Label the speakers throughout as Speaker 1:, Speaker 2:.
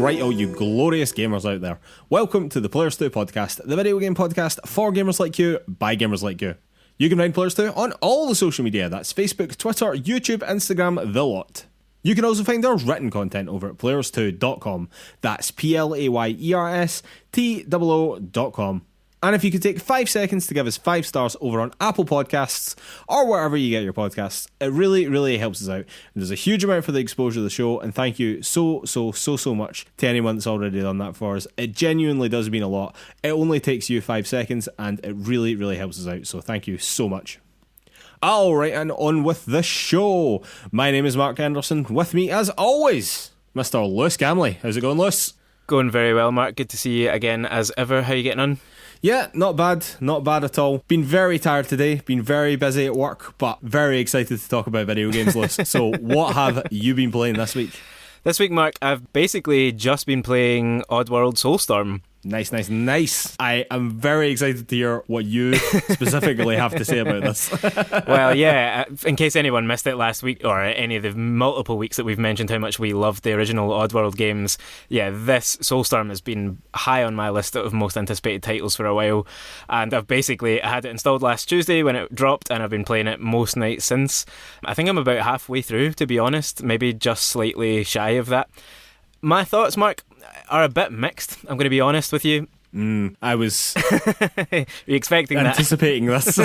Speaker 1: Alright, all you glorious gamers out there. Welcome to the PlayersToo Podcast, the video game podcast for gamers like you, by gamers like you. You can find PlayersToo on all the social media, that's Facebook, Twitter, YouTube, Instagram, the lot. You can also find our written content over at PlayersToo.com, that's PlayerStoo.com. And if you could take 5 seconds to give us 5 stars over on Apple Podcasts or wherever you get your podcasts, it really, really helps us out. And there's a huge amount for the exposure of the show, and thank you so much to anyone that's already done that for us. It genuinely does mean a lot. It only takes you 5 seconds, and it really, really helps us out. So thank you so much. Alright, and on with the show. My name is Mark Anderson. With me, as always, Mr. Lewis Gamley. How's it going, Lewis?
Speaker 2: Going very well, Mark. Good to see you again as ever. How are you getting on?
Speaker 1: Yeah, not bad at all. Been very tired today, been very busy at work, but very excited to talk about video games, Lewis. So what have you been playing this week?
Speaker 2: This week, Mark, I've basically just been playing Oddworld Soulstorm.
Speaker 1: Nice. I am very excited to hear what you specifically have to say about this.
Speaker 2: Well, yeah, in case anyone missed it last week, or any of the multiple weeks that we've mentioned how much we loved the original Oddworld games, yeah, this Soulstorm has been high on my list of most anticipated titles for a while, and I've basically had it installed last Tuesday when it dropped, and I've been playing it most nights since. I think I'm about halfway through, to be honest, maybe just slightly shy of that. My thoughts, Mark, are a bit mixed, I'm going to be honest with you.
Speaker 1: I was
Speaker 2: Are you expecting
Speaker 1: anticipating this.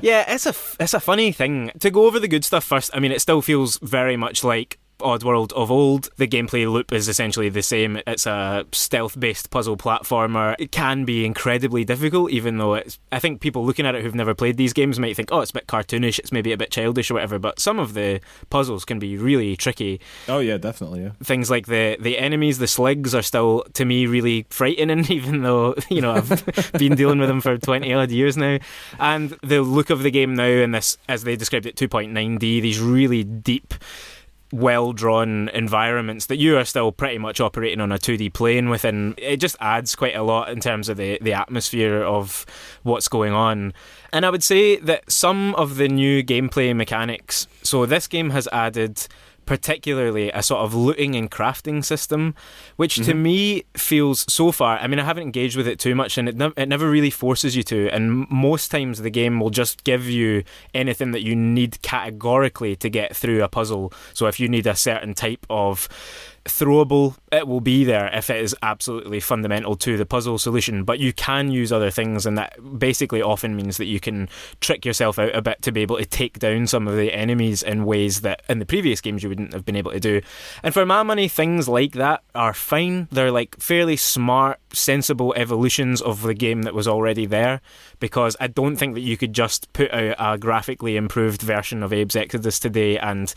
Speaker 2: Yeah, it's a funny thing. To go over the good stuff first, I mean, it still feels very much like Oddworld of old. The gameplay loop is essentially the same. It's a stealth-based puzzle platformer. It can be incredibly difficult, even though I think people looking at it who've never played these games might think, oh, it's a bit cartoonish, it's maybe a bit childish or whatever, but some of the puzzles can be really tricky.
Speaker 1: Oh yeah, definitely, yeah.
Speaker 2: Things like the enemies, the sligs, are still, to me, really frightening, even though, I've been dealing with them for 20 odd years now. And the look of the game now, in this, as they described it, 2.9D, these really deep, well-drawn environments that you are still pretty much operating on a 2D plane within, it just adds quite a lot in terms of the atmosphere of what's going on. And I would say that some of the new gameplay mechanics, so this game has added particularly a sort of looting and crafting system, which to me feels, so far, I mean, I haven't engaged with it too much, and it never really forces you to, and most times the game will just give you anything that you need categorically to get through a puzzle. So if you need a certain type of throwable, it will be there if it is absolutely fundamental to the puzzle solution, but you can use other things, and that basically often means that you can trick yourself out a bit to be able to take down some of the enemies in ways that in the previous games you wouldn't have been able to do. And for my money, things like that are fine. They're like fairly smart, sensible evolutions of the game that was already there, because I don't think that you could just put out a graphically improved version of Abe's Exodus today, and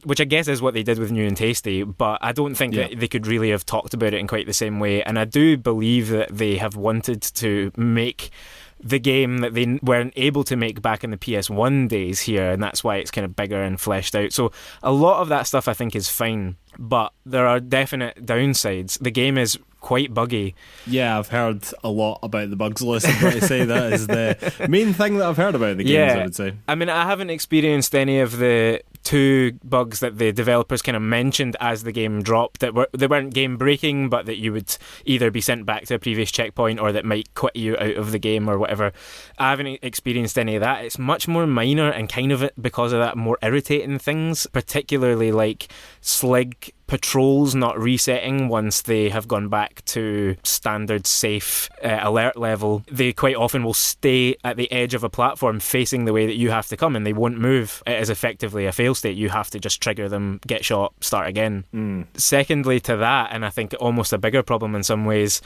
Speaker 2: which I guess is what they did with New and Tasty, but I don't think that they could really have talked about it in quite the same way. And I do believe that they have wanted to make the game that they weren't able to make back in the PS1 days here, and that's why it's kind of bigger and fleshed out. So a lot of that stuff I think is fine, but there are definite downsides. The game is quite buggy.
Speaker 1: Yeah, I've heard a lot about the bugs list. I'm going to say that is the main thing that I've heard about the games, I would say.
Speaker 2: I mean, I haven't experienced any of the 2 bugs that the developers kind of mentioned as the game dropped, they weren't game breaking, but that you would either be sent back to a previous checkpoint or that might quit you out of the game or whatever. I haven't experienced any of that. It's much more minor and kind of, because of that, more irritating things, particularly like slig patrols not resetting once they have gone back to standard safe alert level. They quite often will stay at the edge of a platform facing the way that you have to come, and they won't move. It is effectively a fail state. You have to just trigger them, get shot, start again. Secondly to that, and I think almost a bigger problem in some ways,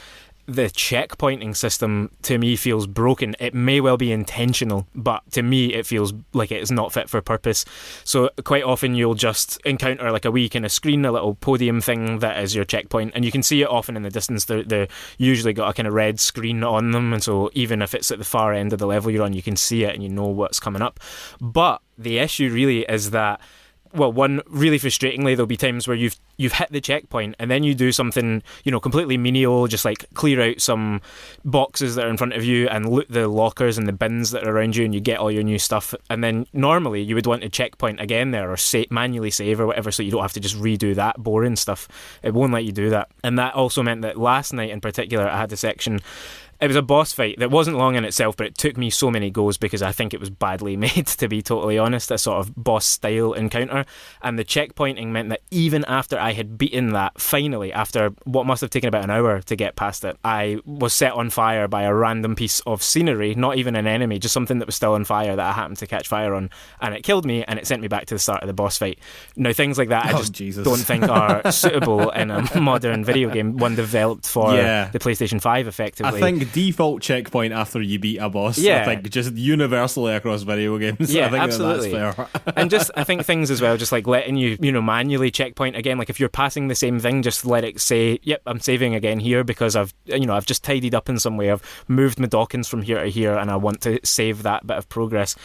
Speaker 2: the checkpointing system to me feels broken. It may well be intentional, but to me it feels like it's not fit for purpose. So quite often you'll just encounter like a wee kind of screen, a little podium thing that is your checkpoint, and you can see it often in the distance. They're usually got a kind of red screen on them, and so even if it's at the far end of the level you're on, you can see it and you know what's coming up. But the issue really is that well, one, really frustratingly, there'll be times where you've hit the checkpoint and then you do something, completely menial, just like clear out some boxes that are in front of you and loot the lockers and the bins that are around you, and you get all your new stuff. And then normally you would want to checkpoint again there, or manually save or whatever, so you don't have to just redo that boring stuff. It won't let you do that. And that also meant that last night in particular, I had a section. It was a boss fight that wasn't long in itself, but it took me so many goes because I think it was badly made, to be totally honest, a sort of boss-style encounter. And the checkpointing meant that even after I had beaten that, finally, after what must have taken about an hour to get past it, I was set on fire by a random piece of scenery, not even an enemy, just something that was still on fire that I happened to catch fire on, and it killed me, and it sent me back to the start of the boss fight. Now, things like that I just don't think are suitable in a modern video game, one developed for the PlayStation 5, effectively.
Speaker 1: I think default checkpoint after you beat a boss. I think just universally across video games.
Speaker 2: Yeah,
Speaker 1: I think
Speaker 2: absolutely.
Speaker 1: that's fair.
Speaker 2: And just, I think things as well, just like letting you, manually checkpoint again. Like if you're passing the same thing, just let it say, "Yep, I'm saving again here because I've just tidied up in some way. I've moved my Dawkins from here to here, and I want to save that bit of progress."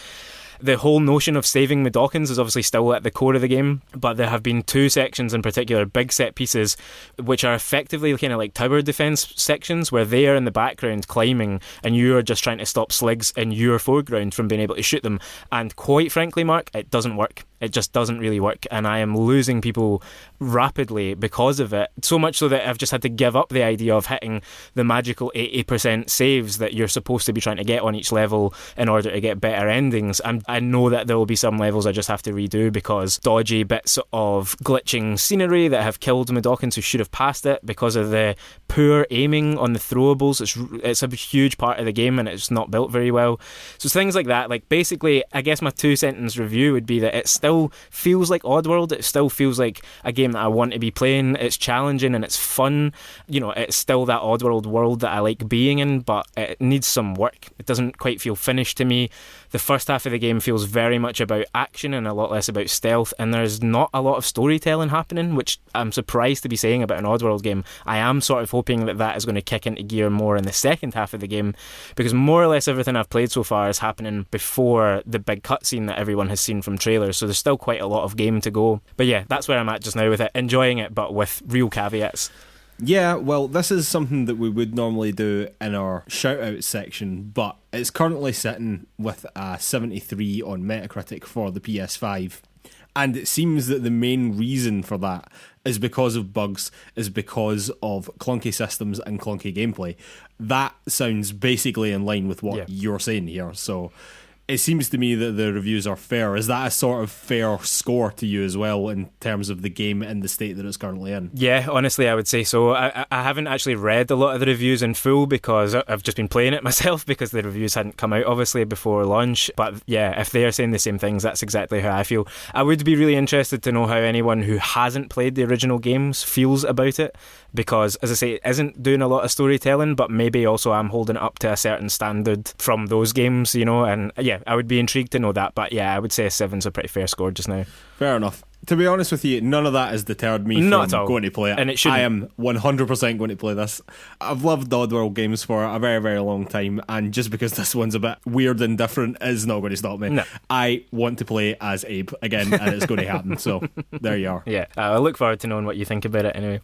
Speaker 2: The whole notion of saving the Dawkins is obviously still at the core of the game, but there have been two sections in particular, big set pieces, which are effectively kind of like tower defense sections where they are in the background climbing and you are just trying to stop sligs in your foreground from being able to shoot them. And quite frankly, Mark, it doesn't work. It just doesn't really work, and I am losing people rapidly because of it, so much so that I've just had to give up the idea of hitting the magical 80% saves that you're supposed to be trying to get on each level in order to get better endings. I know that there will be some levels I just have to redo because dodgy bits of glitching scenery that have killed my Dawkins who should have passed it because of the poor aiming on the throwables. It's a huge part of the game and it's not built very well. So things like that, like basically, I guess my 2-sentence review would be that it still feels like Oddworld. It still feels like a game that I want to be playing. It's challenging and it's fun. It's still that Oddworld world that I like being in, but it needs some work. It doesn't quite feel finished to me. The first half of the game feels very much about action and a lot less about stealth, and there's not a lot of storytelling happening, which I'm surprised to be saying about an Oddworld game. I am sort of hoping that is going to kick into gear more in the second half of the game, because more or less everything I've played so far is happening before the big cutscene that everyone has seen from trailers, so there's still quite a lot of game to go. But yeah, that's where I'm at just now with it, enjoying it but with real caveats.
Speaker 1: Yeah, well, this is something that we would normally do in our shout-out section, but it's currently sitting with a 73 on Metacritic for the PS5. And it seems that the main reason for that is because of bugs, is because of clunky systems and clunky gameplay. That sounds basically in line with what you're saying here, so it seems to me that the reviews are fair. Is that a sort of fair score to you as well in terms of the game and the state that it's currently in? Yeah,
Speaker 2: honestly, I would say so. I haven't actually read a lot of the reviews in full because I've just been playing it myself because the reviews hadn't come out, obviously, before launch. But yeah, if they are saying the same things, that's exactly how I feel. I would be really interested to know how anyone who hasn't played the original games feels about it, because, as I say, it isn't doing a lot of storytelling, but maybe also I'm holding it up to a certain standard from those games, and yeah, I would be intrigued to know that. But yeah, I would say a 7's a pretty fair score just now.
Speaker 1: Fair enough. To be honest with you, none of that has deterred me
Speaker 2: Not
Speaker 1: from
Speaker 2: at all.
Speaker 1: going to play it.
Speaker 2: And it shouldn't.
Speaker 1: I am 100% going to play this. I've loved Oddworld games for a very, very long time, and just because this one's a bit weird and different is not going to stop me.
Speaker 2: No.
Speaker 1: I want to play as Abe again, and it's going to happen. So there you are.
Speaker 2: Yeah, I look forward to knowing what you think about it anyway.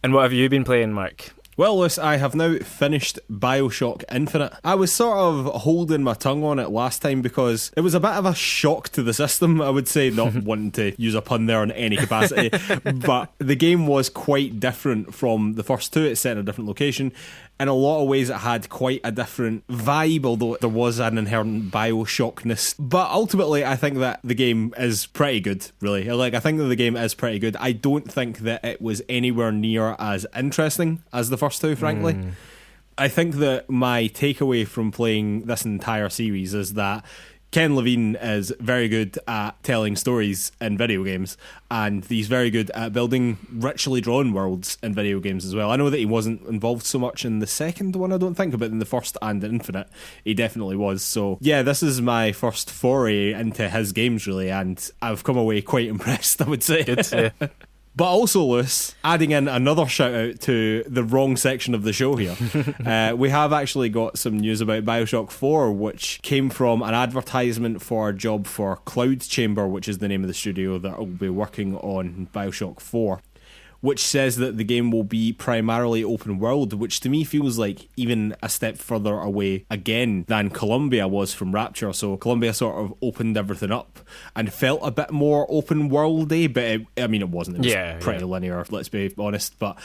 Speaker 2: And what have you been playing, Mark?
Speaker 1: Well, Lewis, I have now finished Bioshock Infinite. I was sort of holding my tongue on it last time because it was a bit of a shock to the system, I would say, not wanting to use a pun there in any capacity, but the game was quite different from the first two. It's set in a different location. In a lot of ways, it had quite a different vibe, although there was an inherent Bioshockness. But ultimately, I think that the game is pretty good, really. I think that the game is pretty good. I don't think that it was anywhere near as interesting as the first two, frankly. I think that my takeaway from playing this entire series is that Ken Levine is very good at telling stories in video games, and he's very good at building richly drawn worlds in video games as well. I know that he wasn't involved so much in the second one, I don't think, but in the first and in Infinite, he definitely was. So yeah, this is my first foray into his games, really, and I've come away quite impressed, I would say.
Speaker 2: Good, yeah.
Speaker 1: But also, Lewis, adding in another shout out to the wrong section of the show here, we have actually got some news about Bioshock 4, which came from an advertisement for a job for Cloud Chamber, which is the name of the studio that will be working on Bioshock 4. Which says that the game will be primarily open world, which to me feels like even a step further away again than Columbia was from Rapture. So Columbia sort of opened everything up and felt a bit more open world-y, but it wasn't. It was pretty linear, let's be honest. But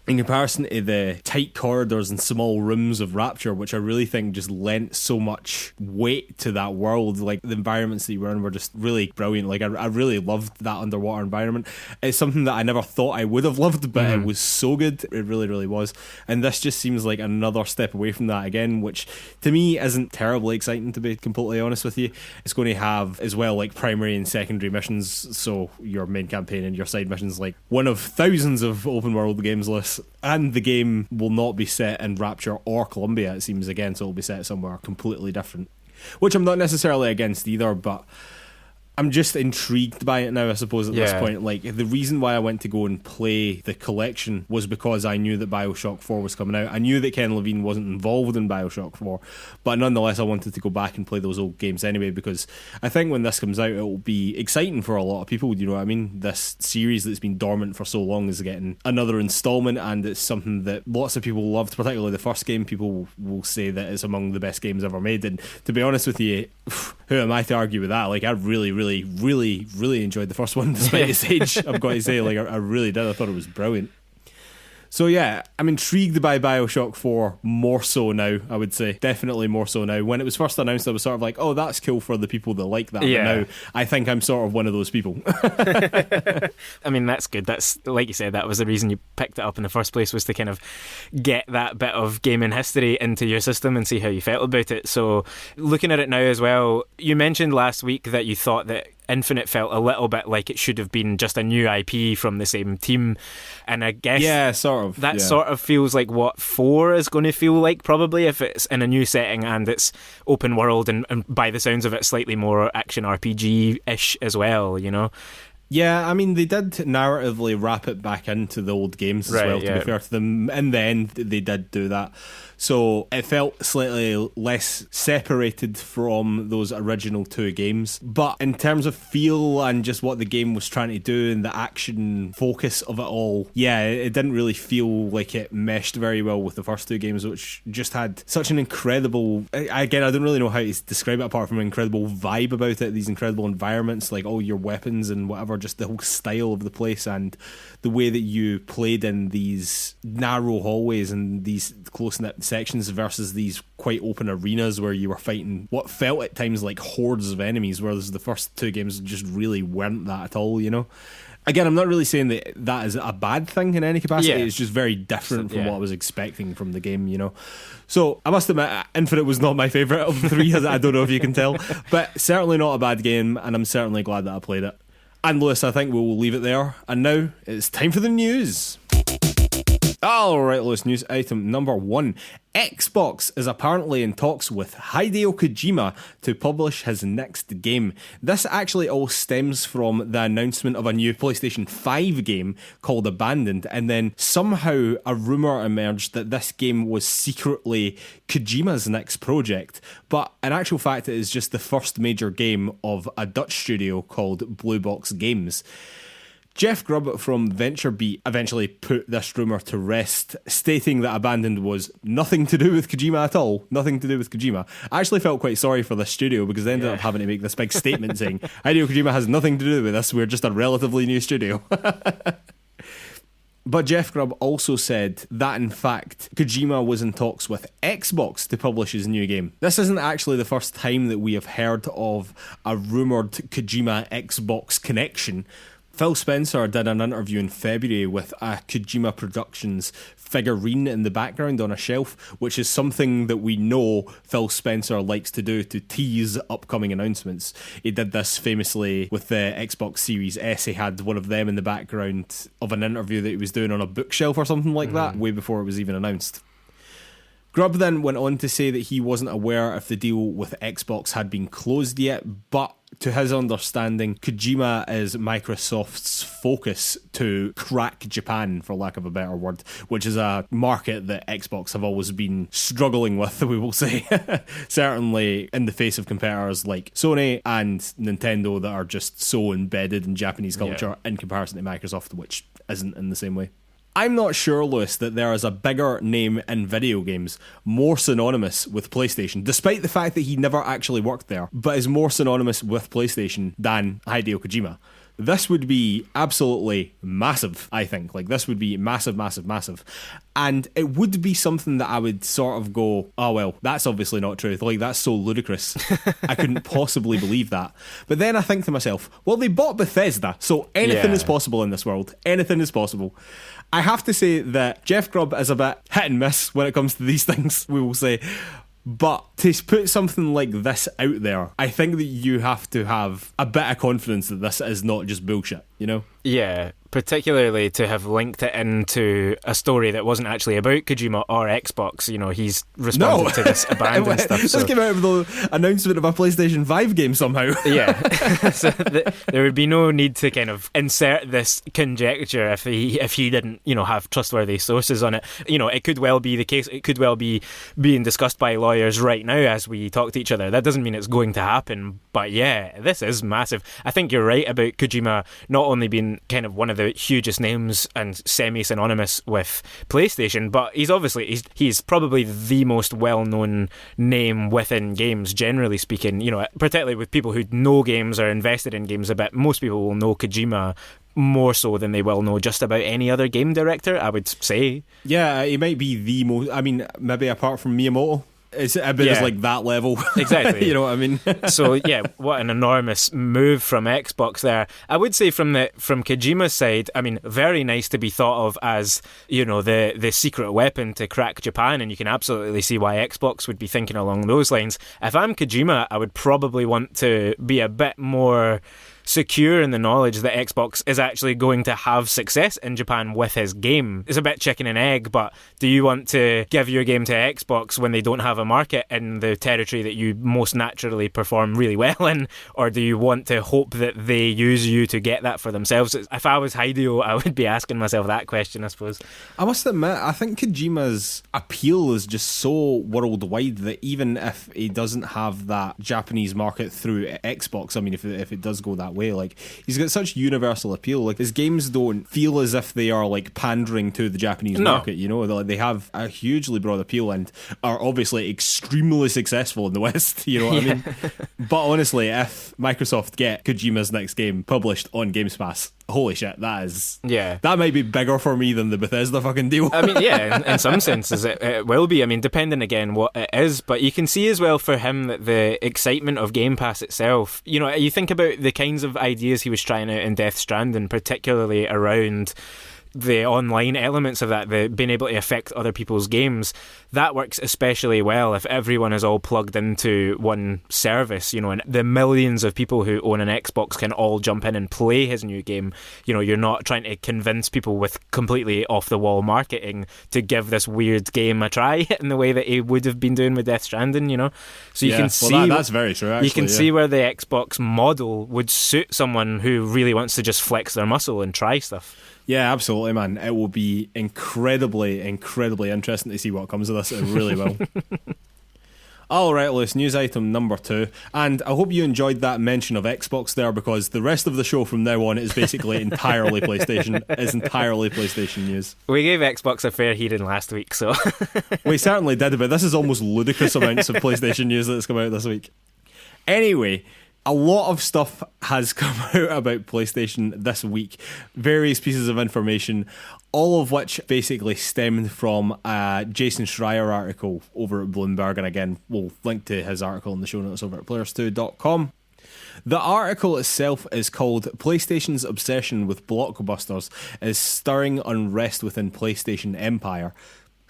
Speaker 1: in comparison to the tight corridors and small rooms of Rapture, which I really think just lent so much weight to that world, like the environments that you were in were just really brilliant. Like I really loved that underwater environment. It's something that I never thought I would have loved, but it was so good. It really, really was. And this just seems like another step away from that again, which to me isn't terribly exciting, to be completely honest with you. It's going to have as well like primary and secondary missions, so your main campaign and your side missions, like one of thousands of open world games lists. And the game will not be set in Rapture or Columbia, it seems, again, so it'll be set somewhere completely different. Which I'm not necessarily against either, but I'm just intrigued by it now, I suppose, at this point. Like, the reason why I went to go and play the collection was because I knew that Bioshock 4 was coming out. I knew that Ken Levine wasn't involved in Bioshock 4, but nonetheless I wanted to go back and play those old games anyway, because I think when this comes out it will be exciting for a lot of people, you know what I mean? This series that's been dormant for so long is getting another installment, and it's something that lots of people loved, particularly the first game. People will say that it's among the best games ever made, and to be honest with you, who am I to argue with that? Like, I really enjoyed the first one despite its age. I've got to say, like, I really did. I thought it was brilliant. So yeah, I'm intrigued by Bioshock 4 more so now, I would say. Definitely more so now. When it was first announced, I was sort of like, oh, that's cool for the people that like that.
Speaker 2: Yeah.
Speaker 1: But now, I think I'm sort of one of those people.
Speaker 2: I mean, that's good. That's, like you said, that was the reason you picked it up in the first place, was to kind of get that bit of gaming history into your system and see how you felt about it. So looking at it now as well, you mentioned last week that you thought that Infinite felt a little bit like it should have been just a new IP from the same team, and I guess sort of feels like what 4 is going to feel like, probably, if it's in a new setting and it's open world and by the sounds of it slightly more action RPG-ish as well, you know.
Speaker 1: Yeah, I mean, they did narratively wrap it back into the old games as well, to be fair to them. In the end, they did do that. So it felt slightly less separated from those original 2 games. But in terms of feel and just what the game was trying to do and the action focus of it all, yeah, it didn't really feel like it meshed very well with the first 2 games, which just had such an incredible... Again, I don't really know how to describe it apart from an incredible vibe about it, these incredible environments, like all your weapons and whatever, just the whole style of the place and the way that you played in these narrow hallways and these close-knit sections versus these quite open arenas where you were fighting what felt at times like hordes of enemies, whereas the first 2 games just really weren't that at all, you know. Again, I'm not really saying that that is a bad thing in any capacity. It's just very different from what I was expecting from the game, you know. So I must admit, Infinite was not my favourite of the 3, I don't know if you can tell, but certainly not a bad game, and I'm certainly glad that I played it. And Lewis, I think we will leave it there. And now it's time for the news. Alright, Lewis, news item number 1. Xbox is apparently in talks with Hideo Kojima to publish his next game. This actually all stems from the announcement of a new PlayStation 5 game called Abandoned, and then somehow a rumour emerged that this game was secretly Kojima's next project, but in actual fact it is just the first major game of a Dutch studio called Blue Box Games. Jeff Grubb from VentureBeat eventually put this rumour to rest, stating that Abandoned was nothing to do with Kojima at all. Nothing to do with Kojima. I actually felt quite sorry for this studio because they ended up having to make this big statement saying, Hideo Kojima has nothing to do with this, we're just a relatively new studio. But Jeff Grubb also said that, in fact, Kojima was in talks with Xbox to publish his new game. This isn't actually the first time that we have heard of a rumoured Kojima Xbox connection. Phil Spencer did an interview in February with a Kojima Productions figurine in the background on a shelf, which is something that we know Phil Spencer likes to do to tease upcoming announcements. He did this famously with the Xbox Series S. He had one of them in the background of an interview that he was doing on a bookshelf or something like that, way before it was even announced. Grubb then went on to say that he wasn't aware if the deal with Xbox had been closed yet, but to his understanding, Kojima is Microsoft's focus to crack Japan, for lack of a better word, which is a market that Xbox have always been struggling with, we will say. Certainly in the face of competitors like Sony and Nintendo that are just so embedded in Japanese culture in comparison to Microsoft, which isn't in the same way. I'm not sure, Lewis, that there is a bigger name in video games more synonymous with PlayStation, despite the fact that he never actually worked there, but is more synonymous with PlayStation than Hideo Kojima. This would be absolutely massive, I think. Like, this would be massive, massive, massive. And it would be something that I would sort of go, oh, well, that's obviously not true. Like, that's so ludicrous. I couldn't possibly believe that. But then I think to myself, well, they bought Bethesda, so anything is possible in this world. Anything is possible. I have to say that Jeff Grubb is a bit hit and miss when it comes to these things, we will say. But to put something like this out there, I think that you have to have a bit of confidence that this is not just bullshit, you know?
Speaker 2: Yeah, particularly to have linked it into a story that wasn't actually about Kojima or Xbox. You know, he's responded to this abandoned stuff.
Speaker 1: This came out of the announcement of a PlayStation 5 game somehow.
Speaker 2: Yeah. So there would be no need to kind of insert this conjecture if he didn't, you know, have trustworthy sources on it. You know, it could well be the case. It could well be being discussed by lawyers right now as we talk to each other. That doesn't mean it's going to happen. But yeah, this is massive. I think you're right about Kojima not only being kind of one of the hugest names and semi-synonymous with PlayStation, but he's probably the most well-known name within games, generally speaking. You know, particularly with people who know games or invested in games a bit. Most people will know Kojima more so than they will know just about any other game director, I would say.
Speaker 1: Yeah, he might be the most, I mean, maybe apart from Miyamoto. It's like that level.
Speaker 2: Exactly.
Speaker 1: You know what I mean?
Speaker 2: So yeah, what an enormous move from Xbox there. I would say from Kojima's side, I mean, very nice to be thought of as, you know, the secret weapon to crack Japan, and you can absolutely see why Xbox would be thinking along those lines. If I'm Kojima, I would probably want to be a bit more secure in the knowledge that Xbox is actually going to have success in Japan with his game. It's a bit chicken and egg, but do you want to give your game to Xbox when they don't have a market in the territory that you most naturally perform really well in, or do you want to hope that they use you to get that for themselves? If I was Hideo, I would be asking myself that question, I suppose.
Speaker 1: I must admit, I think Kojima's appeal is just so worldwide that even if he doesn't have that Japanese market through Xbox, I mean, if it does go that way, like, he's got such universal appeal. Like, his games don't feel as if they are like pandering to the Japanese market, you know. They have a hugely broad appeal and are obviously extremely successful in the West, you know what I mean? But honestly, if Microsoft get Kojima's next game published on Games Pass, holy shit, that might be bigger for me than the Bethesda fucking deal.
Speaker 2: I mean, yeah, in some senses it will be. I mean, depending again what it is, but you can see as well for him that the excitement of Game Pass itself, you know, you think about the kinds of ideas he was trying out in Death Stranding, particularly around the online elements of that, the being able to affect other people's games, that works especially well if everyone is all plugged into one service, you know, and the millions of people who own an Xbox can all jump in and play his new game. You know, you're not trying to convince people with completely off-the-wall marketing to give this weird game a try in the way that he would have been doing with Death Stranding, you know. So you can see
Speaker 1: that's very true, actually.
Speaker 2: You can see where the Xbox model would suit someone who really wants to just flex their muscle and try stuff.
Speaker 1: Yeah, absolutely, man. It will be incredibly, incredibly interesting to see what comes of this. It really will. Alright, Lewis, news item number 2. And I hope you enjoyed that mention of Xbox there, because the rest of the show from now on is basically entirely PlayStation. It's entirely PlayStation news.
Speaker 2: We gave Xbox a fair hearing last week, so...
Speaker 1: We certainly did, but this is almost ludicrous amounts of PlayStation news that's come out this week. Anyway, a lot of stuff has come out about PlayStation this week. Various pieces of information, all of which basically stemmed from a Jason Schreier article over at Bloomberg. And again, we'll link to his article in the show notes over at PlayersToo.com. The article itself is called "PlayStation's Obsession with Blockbusters is Stirring Unrest Within PlayStation Empire."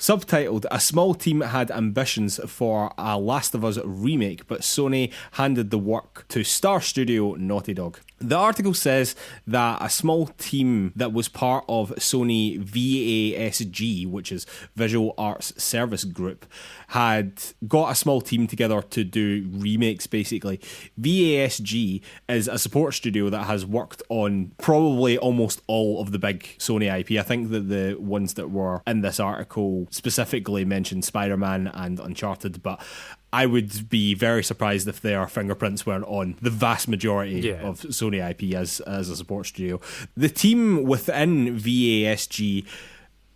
Speaker 1: Subtitled, a small team had ambitions for a Last of Us remake, but Sony handed the work to star studio Naughty Dog. The article says that a small team that was part of Sony VASG, which is Visual Arts Service Group, had got a small team together to do remakes, basically. VASG is a support studio that has worked on probably almost all of the big Sony IP. I think that the ones that were in this article specifically mentioned Spider-Man and Uncharted, but I would be very surprised if their fingerprints weren't on the vast majority of Sony IP as a support studio. The team within VASG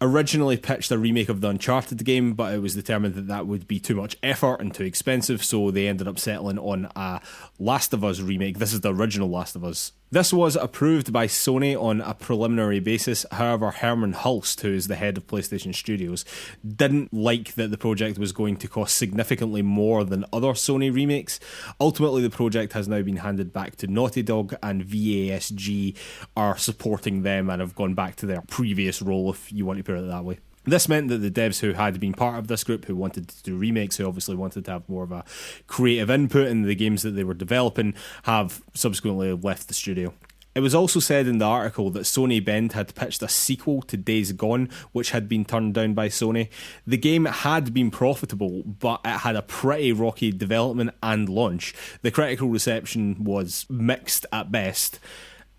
Speaker 1: originally pitched a remake of the Uncharted game, but it was determined that that would be too much effort and too expensive, so they ended up settling on a Last of Us remake. This is the original Last of Us. This was approved by Sony on a preliminary basis. However, Herman Hulst, who is the head of PlayStation Studios, didn't like that the project was going to cost significantly more than other Sony remakes. Ultimately, the project has now been handed back to Naughty Dog, and VASG are supporting them and have gone back to their previous role, if you want to put it that way. This meant that the devs who had been part of this group, who wanted to do remakes, who obviously wanted to have more of a creative input in the games that they were developing, have subsequently left the studio. It was also said in the article that Sony Bend had pitched a sequel to Days Gone, which had been turned down by Sony. The game had been profitable, but it had a pretty rocky development and launch. The critical reception was mixed at best,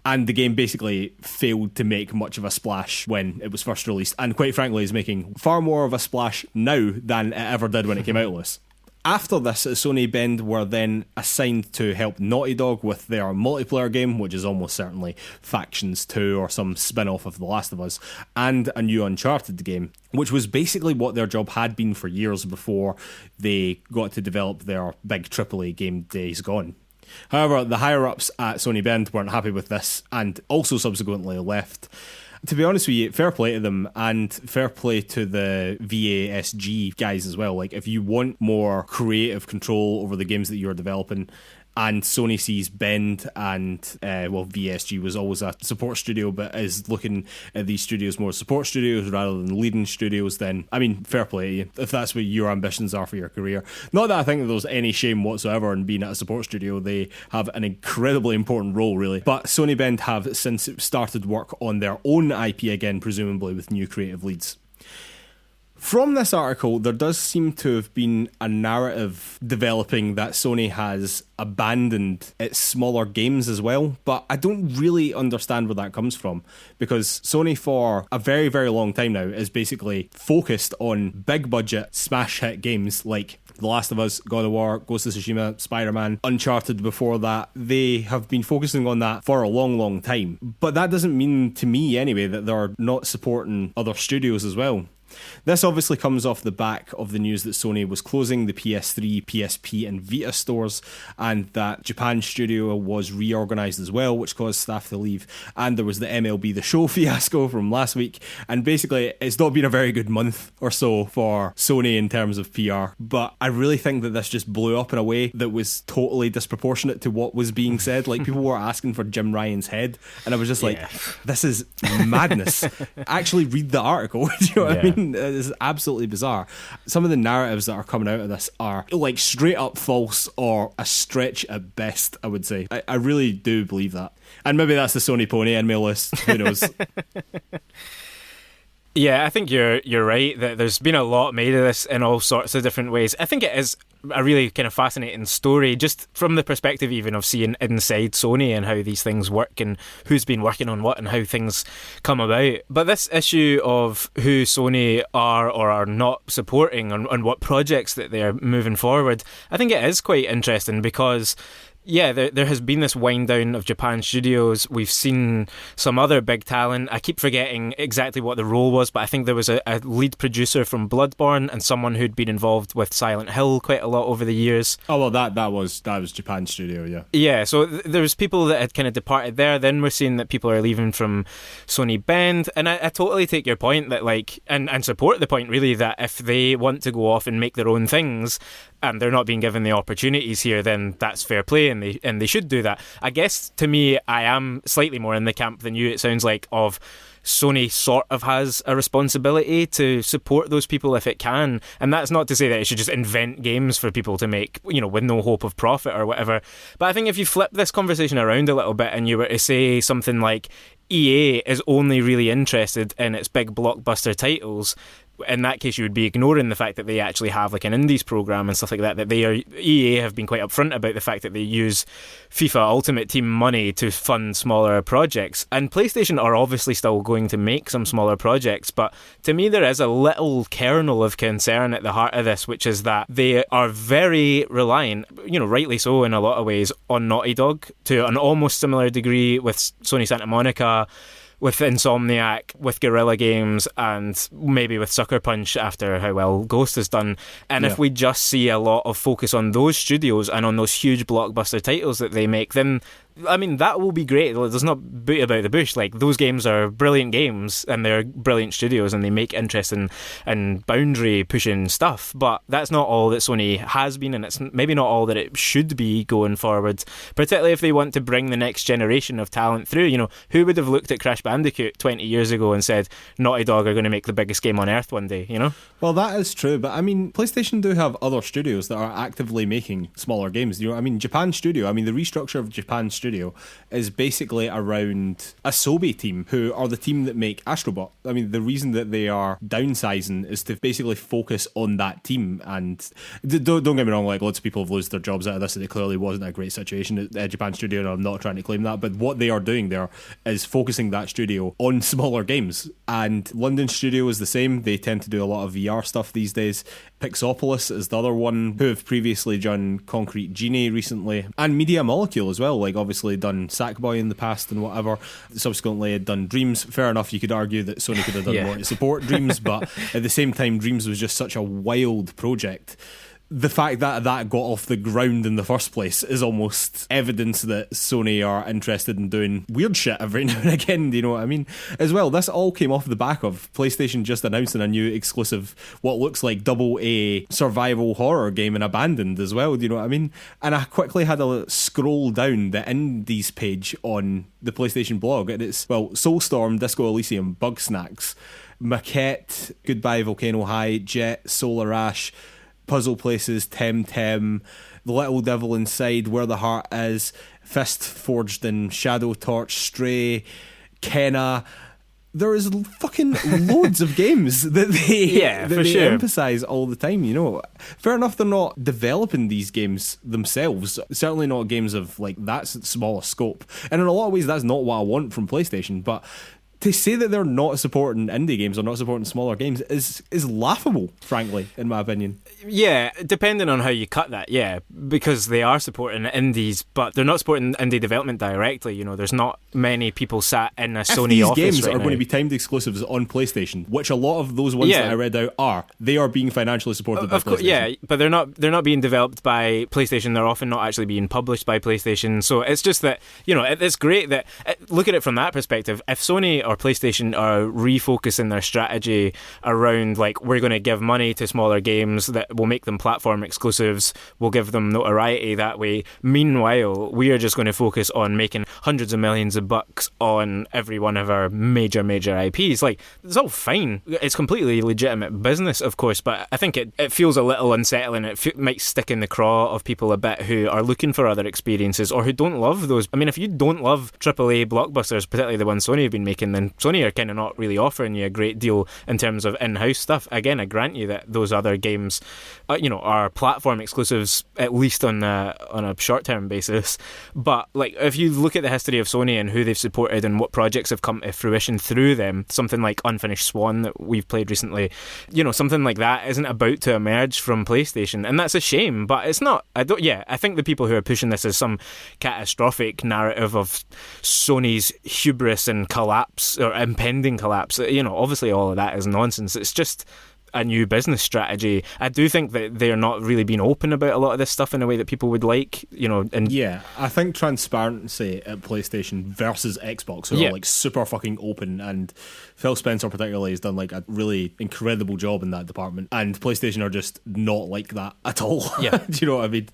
Speaker 1: and the game basically failed to make much of a splash when it was first released, and quite frankly is making far more of a splash now than it ever did when it came out, Lewis. After this, Sony Bend were then assigned to help Naughty Dog with their multiplayer game, which is almost certainly Factions 2 or some spin-off of The Last of Us, and a new Uncharted game, which was basically what their job had been for years before they got to develop their big AAA game Days Gone. However, the higher-ups at Sony Bend weren't happy with this and also subsequently left. To be honest with you, fair play to them, and fair play to the VASG guys as well. Like, if you want more creative control over the games that you're developing, and Sony sees Bend and, VSG was always a support studio, but is looking at these studios more support studios rather than leading studios, then, I mean, fair play to you, if that's what your ambitions are for your career. Not that I think that there's any shame whatsoever in being at a support studio. They have an incredibly important role, really. But Sony Bend have since started work on their own IP again, presumably with new creative leads. From this article, there does seem to have been a narrative developing that Sony has abandoned its smaller games as well, but I don't really understand where that comes from, because Sony for a very, very long time now is basically focused on big budget smash hit games like The Last of Us, God of War, Ghost of Tsushima, Spider-Man, Uncharted before that. They have been focusing on that for a long, long time, but that doesn't mean to me anyway that they're not supporting other studios as well. This obviously comes off the back of the news that Sony was closing the PS3, PSP and Vita stores, and that Japan studio was reorganised as well, which caused staff to leave, and there was the MLB The Show fiasco from last week, and basically it's not been a very good month or so for Sony in terms of PR, but I really think that this just blew up in a way that was totally disproportionate to what was being said. Like, people were asking for Jim Ryan's head, and I was just like, this is madness. Actually read the article. Do you know what I mean? It is absolutely bizarre. Some of the narratives that are coming out of this are like straight up false or a stretch at best, I would say. I really do believe that. And maybe that's the Sony pony in my list. Who knows?
Speaker 2: Yeah, I think you're right that there's been a lot made of this in all sorts of different ways. I think it is a really kind of fascinating story, just from the perspective even of seeing inside Sony and how these things work and who's been working on what and how things come about. But this issue of who Sony are or are not supporting and what projects that they're moving forward, I think it is quite interesting because there has been this wind down of Japan studios. We've seen some other big talent. I keep forgetting exactly what the role was, but I think there was a lead producer from Bloodborne and someone who'd been involved with Silent Hill quite a lot over the years.
Speaker 1: Oh, well, that was Japan studio, yeah.
Speaker 2: Yeah, so there's people that had kind of departed there. Then we're seeing that people are leaving from Sony Bend, and I totally take your point that, like, and support the point, really, that if they want to go off and make their own things, and they're not being given the opportunities here, then that's fair play, and they should do that. I guess, to me, I am slightly more in the camp than you, it sounds like, of Sony sort of has a responsibility to support those people if it can, and that's not to say that it should just invent games for people to make, with no hope of profit or whatever. But I think if you flip this conversation around a little bit and you were to say something like EA is only really interested in its big blockbuster titles, in that case you would be ignoring the fact that they actually have like an indies program and stuff like that EA have been quite upfront about the fact that they use FIFA Ultimate Team money to fund smaller projects, and PlayStation are obviously still going to make some smaller projects, but to me there is a little kernel of concern at the heart of this, which is that they are very reliant, rightly so in a lot of ways, on Naughty Dog to an almost similar degree with Sony Santa Monica, with Insomniac, with Guerrilla Games, and maybe with Sucker Punch after how well Ghost has done. And if we just see a lot of focus on those studios and on those huge blockbuster titles that they make, then that will be great. There's not beat about the bush. Like, those games are brilliant games and they're brilliant studios and they make interesting and boundary pushing stuff, but that's not all that Sony has been, and it's maybe not all that it should be going forward, particularly if they want to bring the next generation of talent through. Who would have looked at Crash Bandicoot 20 years ago and said Naughty Dog are going to make the biggest game on earth one day,
Speaker 1: Well, that is true, but PlayStation do have other studios that are actively making smaller games. Japan Studio, the restructure of Japan Studio is basically around a Asobi team, who are the team that make Astrobot. The reason that they are downsizing is to basically focus on that team. And don't get me wrong, like, lots of people have lost their jobs out of this, and it clearly wasn't a great situation at Japan Studio, and I'm not trying to claim that, but what they are doing there is focusing that studio on smaller games. And London Studio is the same. They tend to do a lot of VR stuff these days. Pixopolis is the other one, who have previously done Concrete Genie recently, and Media Molecule as well, like obviously done Sackboy in the past and whatever. Subsequently had done Dreams. Fair enough, you could argue that Sony could have done more to support Dreams, but at the same time, Dreams was just such a wild project. The fact that got off the ground in the first place is almost evidence that Sony are interested in doing weird shit every now and again, do you know what I mean? As well, this all came off the back of PlayStation just announcing a new exclusive, what looks like AA survival horror game in Abandoned as well, do you know what I mean? And I quickly had a scroll down the indies page on the PlayStation blog, and it's, Soulstorm, Disco Elysium, Bugsnax, Maquette, Goodbye Volcano High, Jet, Solar Ash, Puzzle Places, Temtem, The Little Devil Inside, Where the Heart Is, Fist Forged in Shadow Torch, Stray, Kenna. There is fucking loads of games that they emphasise all the time, Fair enough, they're not developing these games themselves. Certainly not games of like that small a scope. And in a lot of ways, that's not what I want from PlayStation, but to say that they're not supporting indie games or not supporting smaller games is laughable, frankly, in my opinion.
Speaker 2: Yeah, depending on how you cut that, because they are supporting indies, but they're not supporting indie development directly. There's not many people sat in a Sony office.
Speaker 1: These games
Speaker 2: right
Speaker 1: are
Speaker 2: now
Speaker 1: going to be timed exclusives on PlayStation, which a lot of those ones that I read out they are being financially supported by PlayStation.
Speaker 2: But they're not being developed by PlayStation. They're often not actually being published by PlayStation. So it's just that, it's great that, look at it from that perspective. If Sony or PlayStation are refocusing their strategy around, like, we're going to give money to smaller games that will make them platform exclusives, we'll give them notoriety that way. Meanwhile, we are just going to focus on making hundreds of millions of bucks on every one of our major IPs. Like, it's all fine. It's completely legitimate business, of course, but I think it feels a little unsettling. It might stick in the craw of people a bit who are looking for other experiences or who don't love those. If you don't love AAA blockbusters, particularly the ones Sony have been making, then Sony are kind of not really offering you a great deal in terms of in-house stuff. Again, I grant you that those other games, are platform exclusives, at least on a short-term basis. But like, if you look at the history of Sony and who they've supported and what projects have come to fruition through them, something like Unfinished Swan that we've played recently, something like that isn't about to emerge from PlayStation, and that's a shame. But it's not. I think the people who are pushing this as some catastrophic narrative of Sony's hubris and collapse or impending collapse, obviously all of that is nonsense. It's just a new business strategy. I do think that they're not really being open about a lot of this stuff in a way that people would like, and
Speaker 1: yeah, I think transparency at PlayStation versus Xbox are like super fucking open, and Phil Spencer particularly has done like a really incredible job in that department, and PlayStation are just not like that at all.
Speaker 2: Yeah.
Speaker 1: Do you know what I mean?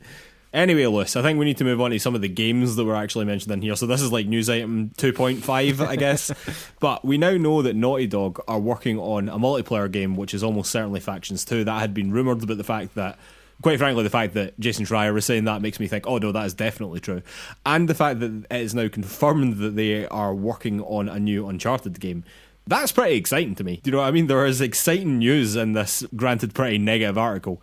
Speaker 1: Anyway, Lewis, I think we need to move on to some of the games that were actually mentioned in here. So this is like news item 2.5, I guess. But we now know that Naughty Dog are working on a multiplayer game, which is almost certainly Factions 2. That had been rumoured, but the fact that, quite frankly, the fact that Jason Schreier was saying that makes me think, oh no, that is definitely true. And the fact that it is now confirmed that they are working on a new Uncharted game. That's pretty exciting to me. Do you know what I mean? There is exciting news in this, granted, pretty negative article.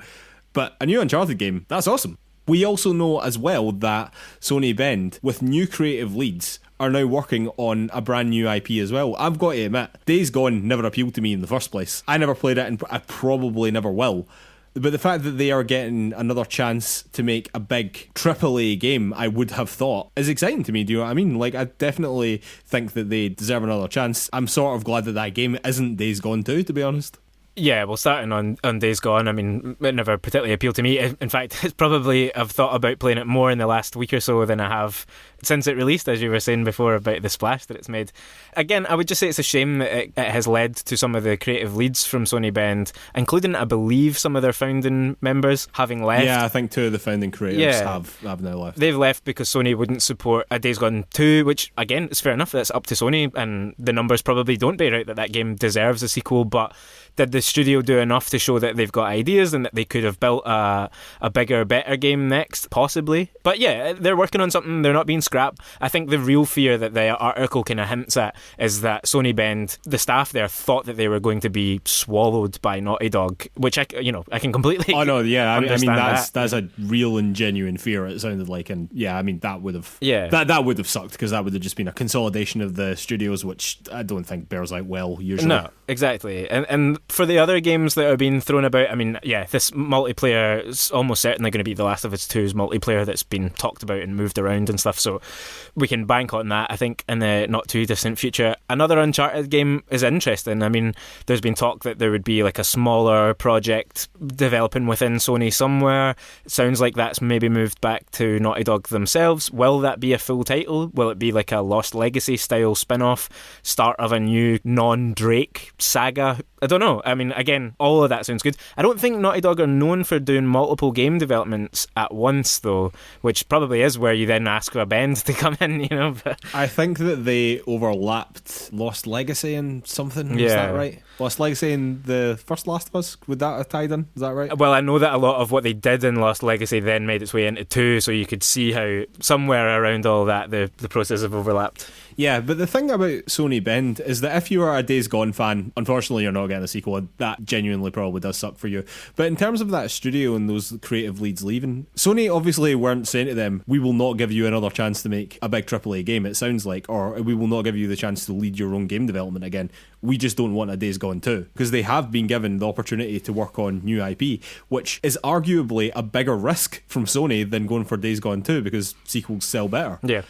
Speaker 1: But a new Uncharted game, that's awesome. We also know as well that Sony Bend, with new creative leads, are now working on a brand new IP as well. I've got to admit, Days Gone never appealed to me in the first place. I never played it, and I probably never will. But the fact that they are getting another chance to make a big AAA game, I would have thought, is exciting to me. Do you know what I mean? Like, I definitely think that they deserve another chance. I'm sort of glad that that game isn't Days Gone 2, to be honest.
Speaker 2: Yeah, well, starting on Days Gone, I mean, it never particularly appealed to me. In fact, it's probably, I've thought about playing it more in the last week or so than I have since it released, as you were saying before about the splash that it's made. Again, I would just say it's a shame that it has led to some of the creative leads from Sony Bend, including, I believe, some of their founding members having left.
Speaker 1: Yeah, I think two of the founding creatives have now left.
Speaker 2: They've left because Sony wouldn't support a Days Gone 2, which, again, is fair enough. That's up to Sony, and the numbers probably don't bear out that game deserves a sequel, but did the studio do enough to show that they've got ideas and that they could have built a bigger, better game next? Possibly. But yeah, they're working on something. They're not being scrapped. I think the real fear that the article kind of hints at is that Sony Bend, the staff there, thought that they were going to be swallowed by Naughty Dog, which I can completely.
Speaker 1: Oh no, yeah, I mean
Speaker 2: that.
Speaker 1: that's a real and genuine fear. It sounded like, and yeah, I mean that would have that would have sucked, because that would have just been a consolidation of the studios, which I don't think bears out well usually.
Speaker 2: No, exactly, and for the other games that are being thrown about, I mean, yeah, this multiplayer is almost certainly going to be The Last of Us 2's multiplayer that's been talked about and moved around and stuff, so we can bank on that, I think, in the not too distant future. Another Uncharted game is interesting. I mean, there's been talk that there would be like a smaller project developing within Sony somewhere. It sounds like that's maybe moved back to Naughty Dog themselves. Will that be a full title? Will it be like a Lost Legacy style spin-off, start of a new non-Drake saga? I don't know. I mean, again, all of that sounds good. I don't think Naughty Dog are known for doing multiple game developments at once, though, which probably is where you then ask for a Bend to come in, But
Speaker 1: I think that they overlapped Lost Legacy and something. Is that right? Lost Legacy and the first Last of Us, would that have tied in? Is that right?
Speaker 2: Well, I know that a lot of what they did in Lost Legacy then made its way into 2, so you could see how somewhere around all that the process have overlapped.
Speaker 1: Yeah, but the thing about Sony Bend is that if you are a Days Gone fan, unfortunately you're not getting a sequel, and that genuinely probably does suck for you. But in terms of that studio and those creative leads leaving, Sony obviously weren't saying to them, we will not give you another chance to make a big AAA game, it sounds like, or we will not give you the chance to lead your own game development again. We just don't want a Days Gone 2. Because they have been given the opportunity to work on new IP, which is arguably a bigger risk from Sony than going for Days Gone 2, because sequels sell better.
Speaker 2: Yeah.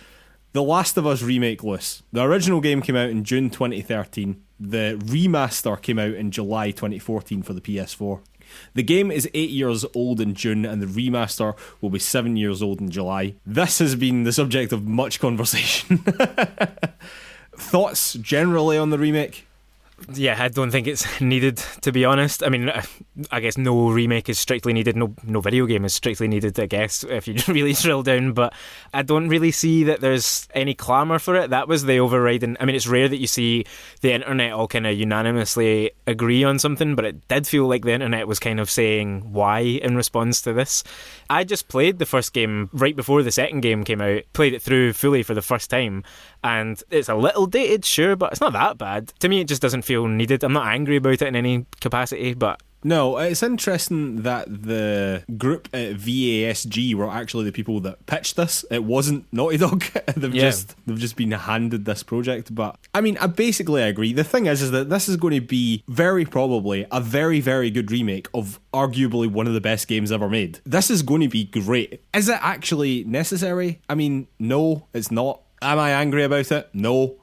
Speaker 1: The Last of Us Remake, Lewis. The original game came out in June 2013. The remaster came out in July 2014 for the PS4. The game is 8 years old in June, and the remaster will be 7 years old in July. This has been the subject of much conversation. Thoughts generally on the remake?
Speaker 2: Yeah, I don't think it's needed, to be honest. I mean, I guess no remake is strictly needed, no video game is strictly needed, I guess, if you really drill down, but I don't really see that there's any clamour for it. That was the overriding... I mean, it's rare that you see the internet all kind of unanimously agree on something, but it did feel like the internet was kind of saying why in response to this. I just played the first game right before the second game came out, played it through fully for the first time, and it's a little dated, sure, but it's not that bad. To me, it just doesn't feel needed. I'm not angry about it in any capacity, but...
Speaker 1: No, it's interesting that the group at VASG were actually the people that pitched this. It wasn't Naughty Dog. They've just been handed this project. But I mean, I basically agree. The thing is that this is going to be very probably a very, very good remake of arguably one of the best games ever made. This is going to be great. Is it actually necessary? I mean, no, it's not. Am I angry about it? No.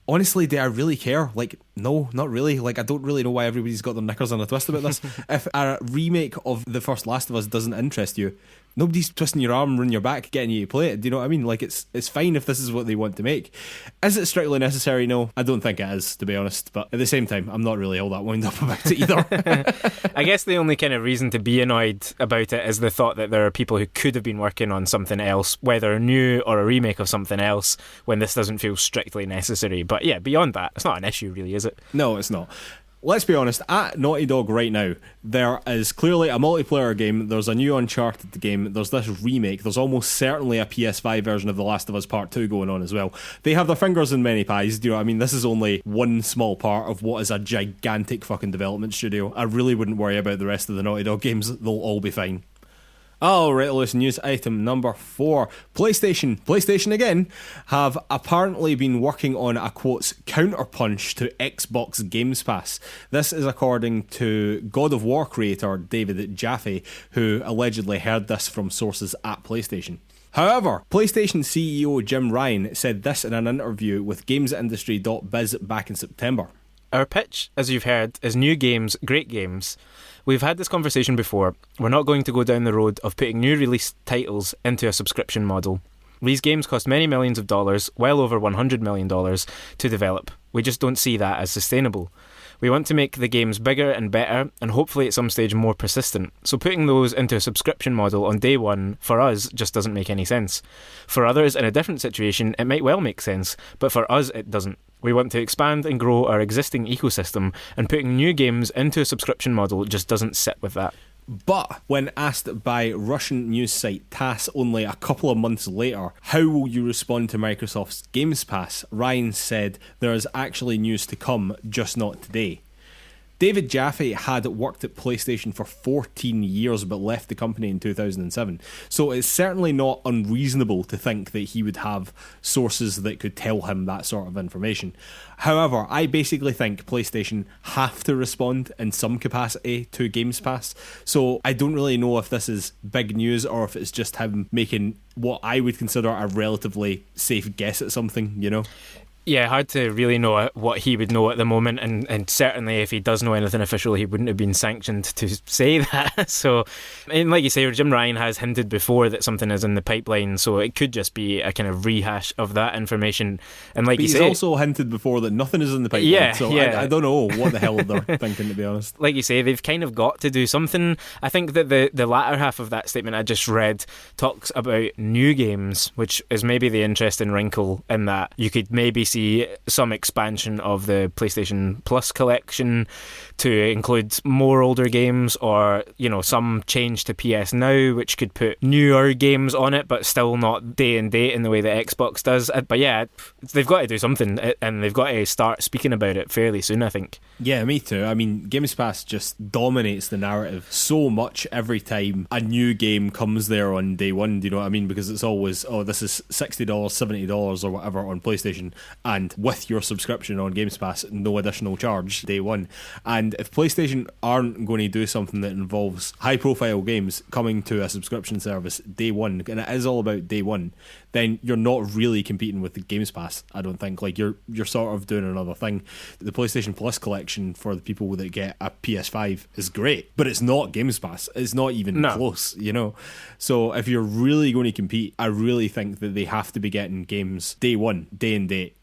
Speaker 1: Honestly, do I really care? Like, No, not really. Like, I don't really know why everybody's got their knickers on a twist about this. If a remake of the first Last of Us doesn't interest you, nobody's twisting your arm, running your back, getting you to play it. Do you know what I mean? Like, it's fine if this is what they want to make. Is it strictly necessary? No, I don't think it is, to be honest. But at the same time, I'm not really all that wound up about it either.
Speaker 2: I guess the only kind of reason to be annoyed about it is the thought that there are people who could have been working on something else, whether new or a remake of something else, when this doesn't feel strictly necessary. But yeah, beyond that, it's not an issue really, is it?
Speaker 1: No, it's not. Let's be honest, at Naughty Dog right now, there is clearly a multiplayer game, there's a new Uncharted game, there's this remake, there's almost certainly a PS5 version of The Last of Us Part 2 going on as well. They have their fingers in many pies, do you know what I mean? This is only one small part of what is a gigantic fucking development studio. I really wouldn't worry about the rest of the Naughty Dog games, they'll all be fine. Alright, Lewis, news item number 4. PlayStation again, have apparently been working on a, quotes, counterpunch to Xbox Games Pass. This is according to God of War creator David Jaffe, who allegedly heard this from sources at PlayStation. However, PlayStation CEO Jim Ryan said this in an interview with GamesIndustry.biz back in September.
Speaker 2: Our pitch, as you've heard, is new games, great games. We've had this conversation before. We're not going to go down the road of putting new release titles into a subscription model. These games cost many millions of dollars, well over $100 million, to develop. We just don't see that as sustainable. We want to make the games bigger and better, and hopefully at some stage more persistent. So putting those into a subscription model on day one, for us, just doesn't make any sense. For others in a different situation, it might well make sense, but for us it doesn't. We want to expand and grow our existing ecosystem, and putting new games into a subscription model just doesn't sit with that.
Speaker 1: But when asked by Russian news site TASS only a couple of months later, how will you respond to Microsoft's Games Pass, Ryan said there is actually news to come, just not today. David Jaffe had worked at PlayStation for 14 years but left the company in 2007, so it's certainly not unreasonable to think that he would have sources that could tell him that sort of information. However, I basically think PlayStation have to respond in some capacity to Games Pass, so I don't really know if this is big news or if it's just him making what I would consider a relatively safe guess at something, you know?
Speaker 2: Yeah, hard to really know what he would know at the moment, and certainly if he does know anything official, he wouldn't have been sanctioned to say that. So, and like you say, Jim Ryan has hinted before that something is in the pipeline, so it could just be a kind of rehash of that information. And like
Speaker 1: but
Speaker 2: you
Speaker 1: he's
Speaker 2: say,
Speaker 1: also hinted before that nothing is in the pipeline, I don't know what the hell they're thinking, to be honest.
Speaker 2: Like you say, they've kind of got to do something. I think that the latter half of that statement I just read talks about new games, which is maybe the interesting wrinkle in that you could maybe see some expansion of the PlayStation Plus collection to include more older games, or some change to PS Now, which could put newer games on it but still not day and date in the way that Xbox does. But yeah, they've got to do something, and they've got to start speaking about it fairly soon, I think.
Speaker 1: Yeah, me too. I mean, Games Pass just dominates the narrative so much every time a new game comes there on day one, do you know what I mean? Because it's always, this is $60, $70 or whatever on PlayStation, and with your subscription on Games Pass, no additional charge day one. And if PlayStation aren't going to do something that involves high profile games coming to a subscription service day one, and it is all about day one, then you're not really competing with the Games Pass, I don't think. Like, you're sort of doing another thing. The PlayStation Plus collection for the people that get a PS5 is great, but it's not Games Pass. It's not even close, So if you're really going to compete, I really think that they have to be getting games day one, day and date,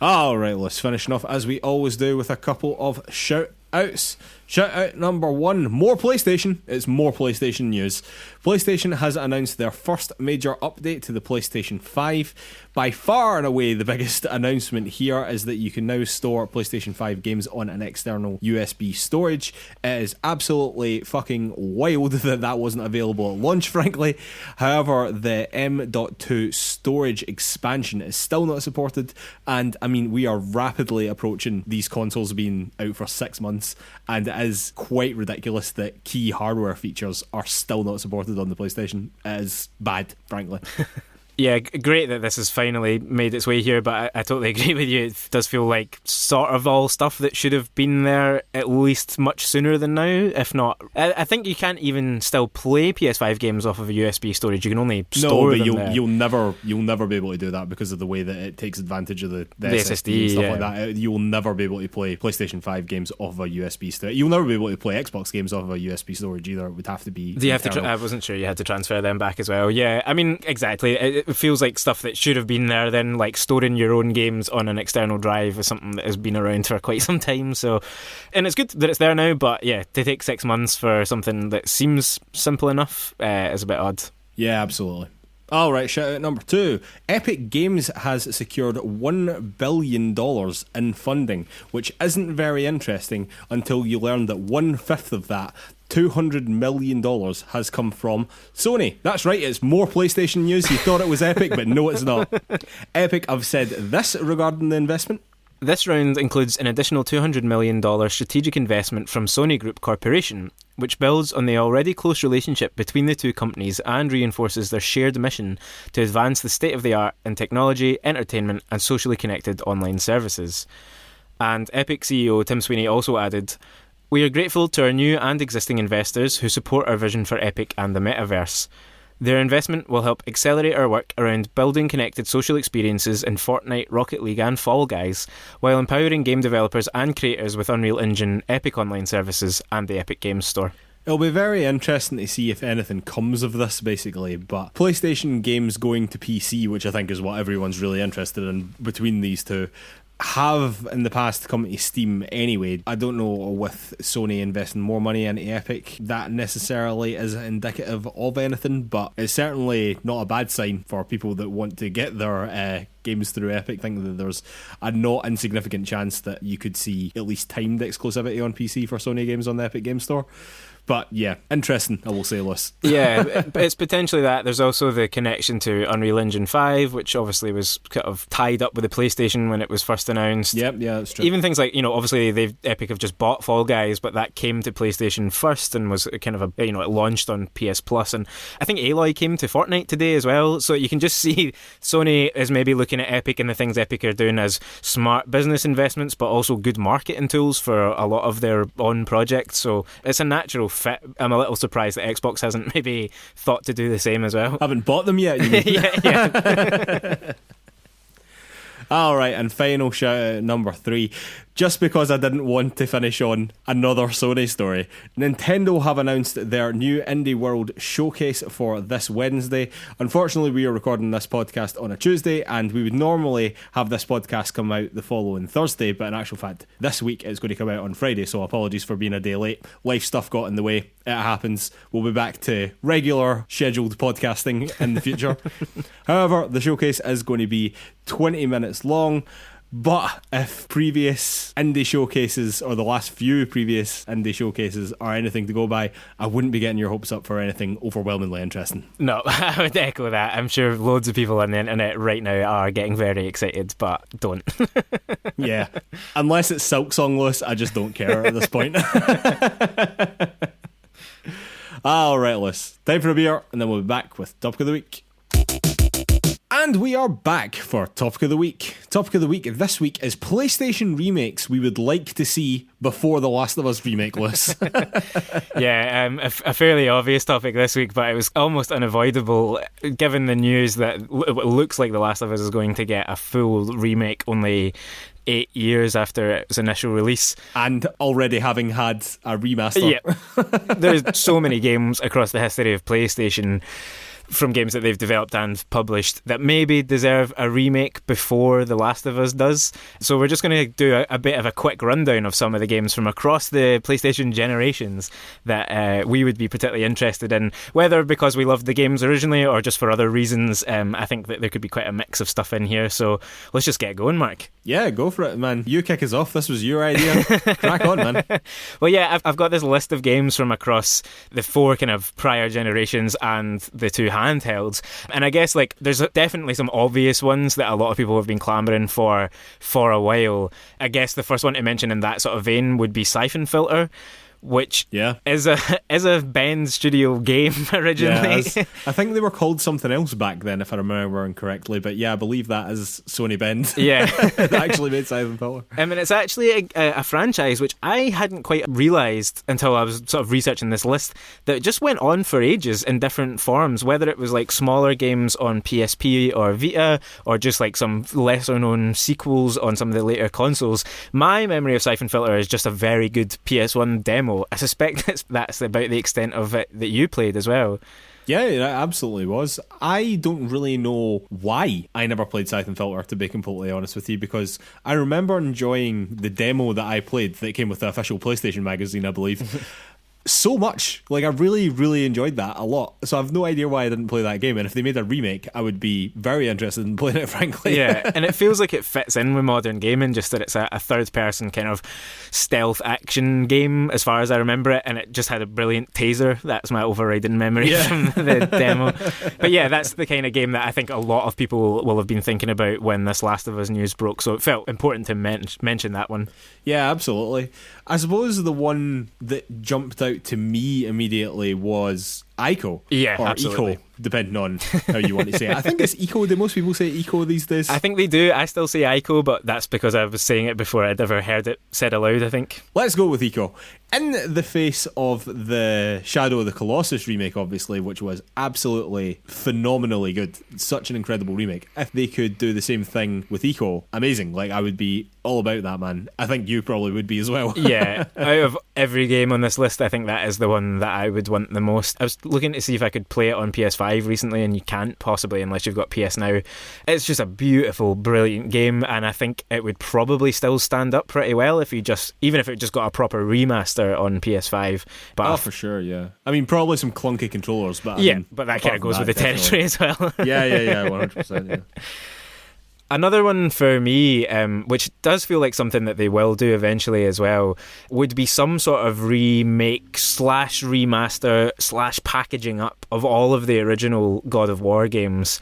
Speaker 1: Alright, let's finish off as we always do with a couple of shout-outs. Shout-out number 1, more PlayStation. It's more PlayStation news. PlayStation has announced their first major update to the PlayStation 5. By far and away, the biggest announcement here is that you can now store PlayStation 5 games on an external USB storage. It is absolutely fucking wild that wasn't available at launch, frankly. However, the M.2 storage expansion is still not supported, and I mean, we are rapidly approaching these consoles being out for 6 months, and it is quite ridiculous that key hardware features are still not supported on the PlayStation. It is bad, frankly.
Speaker 2: Yeah, great that this has finally made its way here, but I totally agree with you. It does feel like sort of all stuff that should have been there at least much sooner than now, if not. I think you can't even still play PS5 games off of a USB storage. You can only store them there.
Speaker 1: You'll never be able to do that because of the way that it takes advantage of the SSD and stuff like that. You'll never be able to play PlayStation 5 games off of a USB storage. You'll never be able to play Xbox games off of a USB storage either. It would have to be.
Speaker 2: I wasn't sure you had to transfer them back as well. Yeah, I mean, exactly. It feels like stuff that should have been there then, like storing your own games on an external drive is something that has been around for quite some time. So, and it's good that it's there now, but yeah, to take 6 months for something that seems simple enough is a bit odd.
Speaker 1: Yeah, absolutely. All right, shout out number 2. Epic Games has secured $1 billion in funding, which isn't very interesting until you learn that 1/5 of that, $200 million, has come from Sony. That's right, it's more PlayStation news. You thought it was Epic, but no, it's not. Epic have said this regarding the investment.
Speaker 2: This round includes an additional $200 million strategic investment from Sony Group Corporation, which builds on the already close relationship between the two companies and reinforces their shared mission to advance the state-of-the-art in technology, entertainment and socially connected online services. And Epic CEO Tim Sweeney also added, "We are grateful to our new and existing investors who support our vision for Epic and the metaverse. Their investment will help accelerate our work around building connected social experiences in Fortnite, Rocket League and Fall Guys, while empowering game developers and creators with Unreal Engine, Epic Online Services and the Epic Games Store."
Speaker 1: It'll be very interesting to see if anything comes of this, basically, but PlayStation games going to PC, which I think is what everyone's really interested in between these two, have in the past come to Steam anyway. I don't know, with Sony investing more money into Epic, that necessarily is indicative of anything, but it's certainly not a bad sign for people that want to get their games through Epic. I think that there's a not insignificant chance that you could see at least timed exclusivity on PC for Sony games on the Epic Game Store. But yeah, interesting, I will say, Lewis.
Speaker 2: Yeah, but it's potentially that. There's also the connection to Unreal Engine 5, which obviously was kind of tied up with the PlayStation when it was first announced.
Speaker 1: Yep, yeah, that's true.
Speaker 2: Even things like, obviously Epic have just bought Fall Guys, but that came to PlayStation first and was kind of it launched on PS Plus. And I think Aloy came to Fortnite today as well. So you can just see Sony is maybe looking at Epic and the things Epic are doing as smart business investments, but also good marketing tools for a lot of their own projects. So it's a natural fit. I'm a little surprised that Xbox hasn't maybe thought to do the same as well.
Speaker 1: Haven't bought them yet, you mean?
Speaker 2: Yeah.
Speaker 1: All right, and final shout out number 3. Just because I didn't want to finish on another Sony story, Nintendo have announced their new Indie World Showcase for this Wednesday. Unfortunately, we are recording this podcast on a Tuesday, and we would normally have this podcast come out the following Thursday, but in actual fact, this week it's going to come out on Friday, so apologies for being a day late. Life stuff got in the way. It happens. We'll be back to regular scheduled podcasting in the future. However, the showcase is going to be 20 minutes long. But if previous indie showcases, or the last few previous indie showcases, are anything to go by, I wouldn't be getting your hopes up for anything overwhelmingly interesting.
Speaker 2: No, I would echo that. I'm sure loads of people on the internet right now are getting very excited, but don't.
Speaker 1: Yeah. Unless it's Silksong, Lewis, I just don't care at this point. Alright, Lewis. Time for a beer, and then we'll be back with Topic of the Week. And we are back for Topic of the Week. Topic of the Week this week is PlayStation remakes we would like to see before the Last of Us Remake list.
Speaker 2: Yeah, a fairly obvious topic this week, but it was almost unavoidable given the news that it looks like The Last of Us is going to get a full remake only 8 years after its initial release.
Speaker 1: And already having had a remaster.
Speaker 2: Yeah. There's so many games across the history of PlayStation, from games that they've developed and published, that maybe deserve a remake before The Last of Us does. So we're just going to do a bit of a quick rundown of some of the games from across the PlayStation generations that we would be particularly interested in, whether because we loved the games originally or just for other reasons. I think that there could be quite a mix of stuff in here, so let's just get going, Mark.
Speaker 1: Yeah, go for it, man. You kick us off. This was your idea. Crack on, man.
Speaker 2: Well, yeah, I've got this list of games from across the 4 kind of prior generations and the 2 handhelds, and I guess there's definitely some obvious ones that a lot of people have been clamouring for a while. I guess the first one to mention in that sort of vein would be Siphon Filter, which is a Bend Studio game originally.
Speaker 1: Yeah, I think they were called something else back then, if I remember incorrectly. But yeah, I believe that is Sony Bend.
Speaker 2: Yeah.
Speaker 1: That actually made Siphon Filter.
Speaker 2: I mean, it's actually a franchise which I hadn't quite realised until I was sort of researching this list, that it just went on for ages in different forms, whether it was like smaller games on PSP or Vita, or just like some lesser known sequels on some of the later consoles. My memory of Siphon Filter is just a very good PS1 demo. I suspect that's about the extent of it that you played as well.
Speaker 1: Yeah, it absolutely was. I don't really know why I never played Siphon Filter, to be completely honest with you, because I remember enjoying the demo that I played that came with the official PlayStation magazine, I believe. So much. Like, I really, really enjoyed that a lot. So I have no idea why I didn't play that game. And if they made a remake, I would be very interested in playing it, frankly.
Speaker 2: Yeah, and it feels like it fits in with modern gaming, just that it's a third-person kind of stealth action game, as far as I remember it, and it just had a brilliant taser. That's my overriding memory from the demo. But yeah, that's the kind of game that I think a lot of people will have been thinking about when this Last of Us news broke, so it felt important to mention that one.
Speaker 1: Yeah, absolutely. I suppose the one that jumped out to me immediately was Ico.
Speaker 2: Yeah,
Speaker 1: or
Speaker 2: absolutely.
Speaker 1: Eco, depending on how you want to say it. I think it's Eco. Do most people say Eco these days?
Speaker 2: I think they do. I still say Ico, but that's because I was saying it before I'd ever heard it said aloud, I think.
Speaker 1: Let's go with Eco. In the face of the Shadow of the Colossus remake, obviously, which was absolutely phenomenally good. Such an incredible remake. If they could do the same thing with Eco, amazing. Like, I would be all about that, man. I think you probably would be as well.
Speaker 2: Yeah, out of every game on this list, I think that is the one that I would want the most. I was looking to see if I could play it on PS5 recently, and you can't possibly unless you've got PS Now. It's just a beautiful, brilliant game, and I think it would probably still stand up pretty well if you even if it just got a proper remaster on PS5. But
Speaker 1: for sure, yeah. I mean, probably some clunky controllers, but
Speaker 2: but that kind of goes with the territory as well.
Speaker 1: yeah, 100%. Yeah.
Speaker 2: Another one for me, which does feel like something that they will do eventually as well, would be some sort of remake / remaster / packaging up of all of the original God of War games.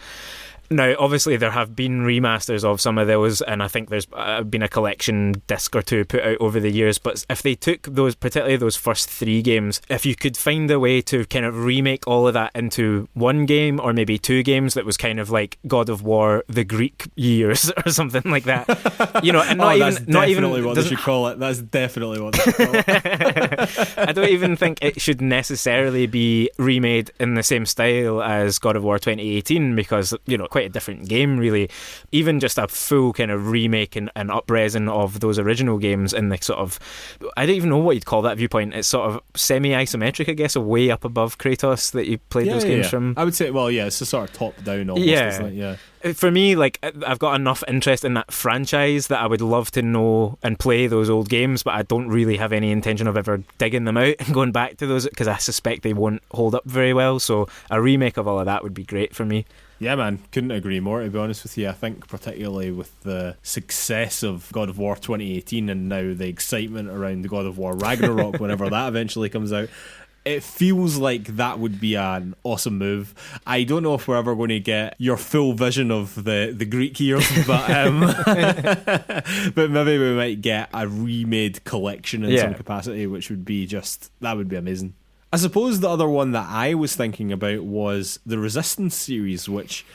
Speaker 2: Now, obviously, there have been remasters of some of those, and I think there's been a collection disc or two put out over the years, but if they took those, particularly those first 3 games, if you could find a way to kind of remake all of that into one game, or maybe 2 games that was kind of like God of War, the Greek years, or something like that, you know, and
Speaker 1: that's definitely what they should call it. That's definitely what they should call it.
Speaker 2: I don't even think it should necessarily be remade in the same style as God of War 2018, because, you know, quite a different game, really. Even just a full kind of remake and up-resing of those original games in the sort of, I don't even know what you'd call that viewpoint. It's sort of semi-isometric, I guess, way up above Kratos that you played those games from.
Speaker 1: I would say, well, yeah, it's a sort of top-down almost, isn't it? Yeah.
Speaker 2: For me, like, I've got enough interest in that franchise that I would love to know and play those old games, but I don't really have any intention of ever digging them out and going back to those, because I suspect they won't hold up very well. So a remake of all of that would be great for me.
Speaker 1: Yeah, man, couldn't agree more, to be honest with you. I think particularly with the success of God of War 2018 and now the excitement around God of War Ragnarok whenever that eventually comes out, it feels like that would be an awesome move. I don't know if we're ever going to get your full vision of the Greek years, but but maybe we might get a remade collection in some capacity, which would be that would be amazing. I suppose the other one that I was thinking about was the Resistance series, which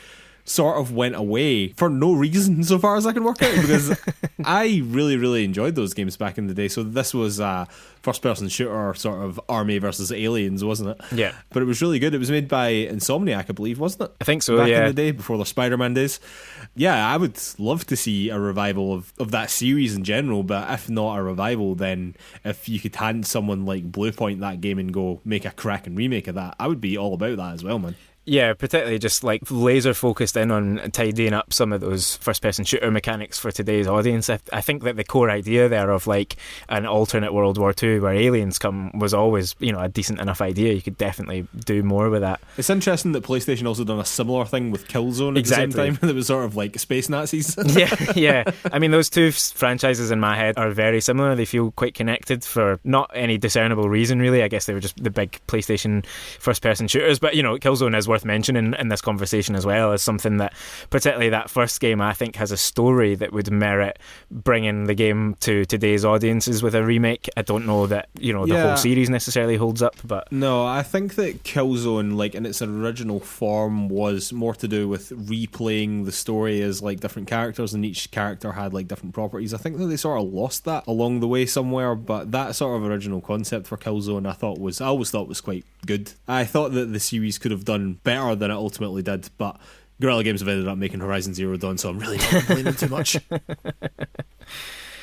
Speaker 1: sort of went away for no reason so far as I can work out, because I really, really enjoyed those games back in the day. So this was a first-person shooter sort of army versus aliens, wasn't it?
Speaker 2: Yeah.
Speaker 1: But it was really good. It was made by Insomniac, I believe, wasn't it?
Speaker 2: I think so,
Speaker 1: back in the day, before the Spider-Man days. Yeah, I would love to see a revival of that series in general, but if not a revival, then if you could hand someone like Bluepoint that game and go make a cracking remake of that, I would be all about that as well, man.
Speaker 2: Yeah, particularly just like laser focused in on tidying up some of those first person shooter mechanics for today's audience. I think that the core idea there of like an alternate World War II where aliens come was always, you know, a decent enough idea. You could definitely do more with that.
Speaker 1: It's interesting that PlayStation also done a similar thing with Killzone at the same time. That was sort of like space Nazis.
Speaker 2: Yeah. I mean, those two franchises in my head are very similar. They feel quite connected for not any discernible reason, really. I guess they were just the big PlayStation first person shooters, but you know, Killzone is one worth mentioning in this conversation as well, is something that, particularly that first game, I think has a story that would merit bringing the game to today's audiences with a remake. I don't know that, the whole series necessarily holds up, but...
Speaker 1: No, I think that Killzone, like, in its original form, was more to do with replaying the story as, like, different characters, and each character had, like, different properties. I think that they sort of lost that along the way somewhere, but that sort of original concept for Killzone I always thought was quite good. I thought that the series could have done better than it ultimately did, but Guerrilla Games have ended up making Horizon Zero Dawn, so I'm really not complaining too much.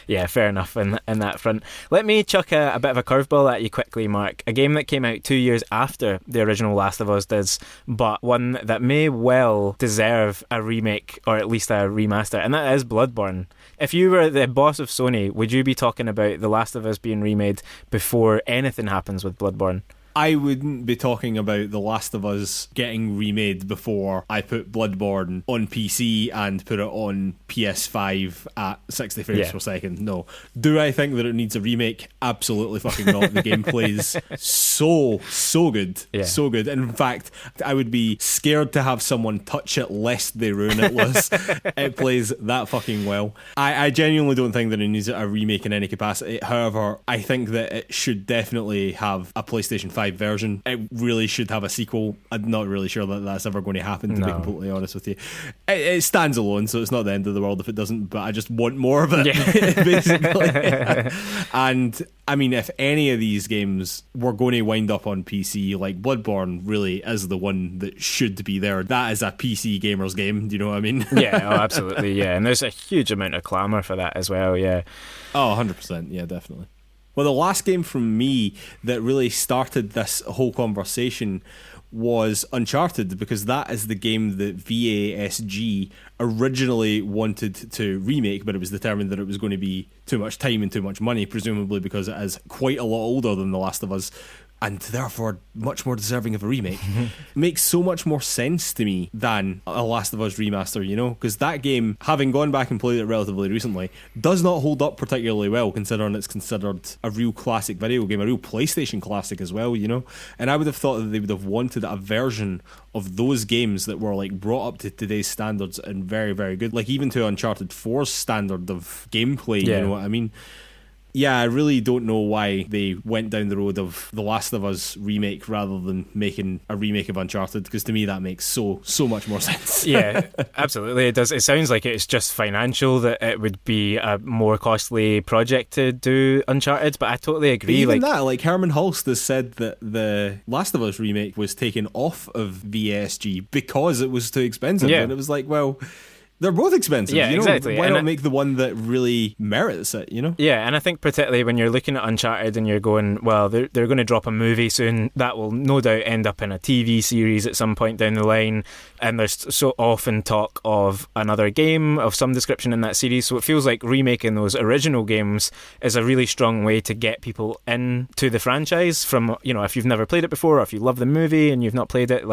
Speaker 2: Yeah, fair enough in that front. Let me chuck a bit of a curveball at you quickly, Mark. A game that came out 2 years after the original Last of Us does, but one that may well deserve a remake or at least a remaster, and that is Bloodborne. If you were the boss of Sony, would you be talking about The Last of Us being remade before anything happens with Bloodborne?
Speaker 1: I wouldn't be talking about The Last of Us getting remade before I put Bloodborne on PC and put it on PS5 at 60 frames per second. No. Do I think that it needs a remake? Absolutely fucking not. The game plays so good. Yeah. So good. In fact, I would be scared to have someone touch it lest they ruin it, Liz. It plays that fucking well. I genuinely don't think that it needs a remake in any capacity. However, I think that it should definitely have a PlayStation 5 version. It really should have a sequel. I'm not really sure that that's ever going to happen, to be completely honest with you. It stands alone, so it's not the end of the world if it doesn't, but I just want more of it, basically. And I mean, if any of these games were going to wind up on PC, like Bloodborne really is the one that should be there. That is a PC gamer's game, do you know what I mean?
Speaker 2: Yeah, absolutely, yeah. And there's a huge amount of clamour for that as well, yeah.
Speaker 1: Oh, 100%, yeah, definitely. Well, the last game from me that really started this whole conversation was Uncharted, because that is the game that VASG originally wanted to remake, but it was determined that it was going to be too much time and too much money, presumably because it is quite a lot older than The Last of Us, and therefore much more deserving of a remake. Makes so much more sense to me than a Last of Us remaster, because that game, having gone back and played it relatively recently, does not hold up particularly well, considering it's considered a real classic video game, a real PlayStation classic as well, and I would have thought that they would have wanted a version of those games that were like brought up to today's standards and very, very good, like even to Uncharted 4's standard of gameplay, you know what I mean? Yeah, I really don't know why they went down the road of The Last of Us remake rather than making a remake of Uncharted, because to me that makes so much more sense.
Speaker 2: Yeah, absolutely it does. It sounds like it's just financial, that it would be a more costly project to do Uncharted, but I totally agree.
Speaker 1: But even like Herman Hulst has said that the Last of Us remake was taken off of VSG because it was too expensive, and it was like, well... They're both expensive,
Speaker 2: exactly.
Speaker 1: Why not make the one that really merits it,
Speaker 2: Yeah, and I think particularly when you're looking at Uncharted and you're going, well, they're going to drop a movie soon, that will no doubt end up in a TV series at some point down the line, and there's so often talk of another game of some description in that series, so it feels like remaking those original games is a really strong way to get people into the franchise from, if you've never played it before, or if you love the movie and you've not played it,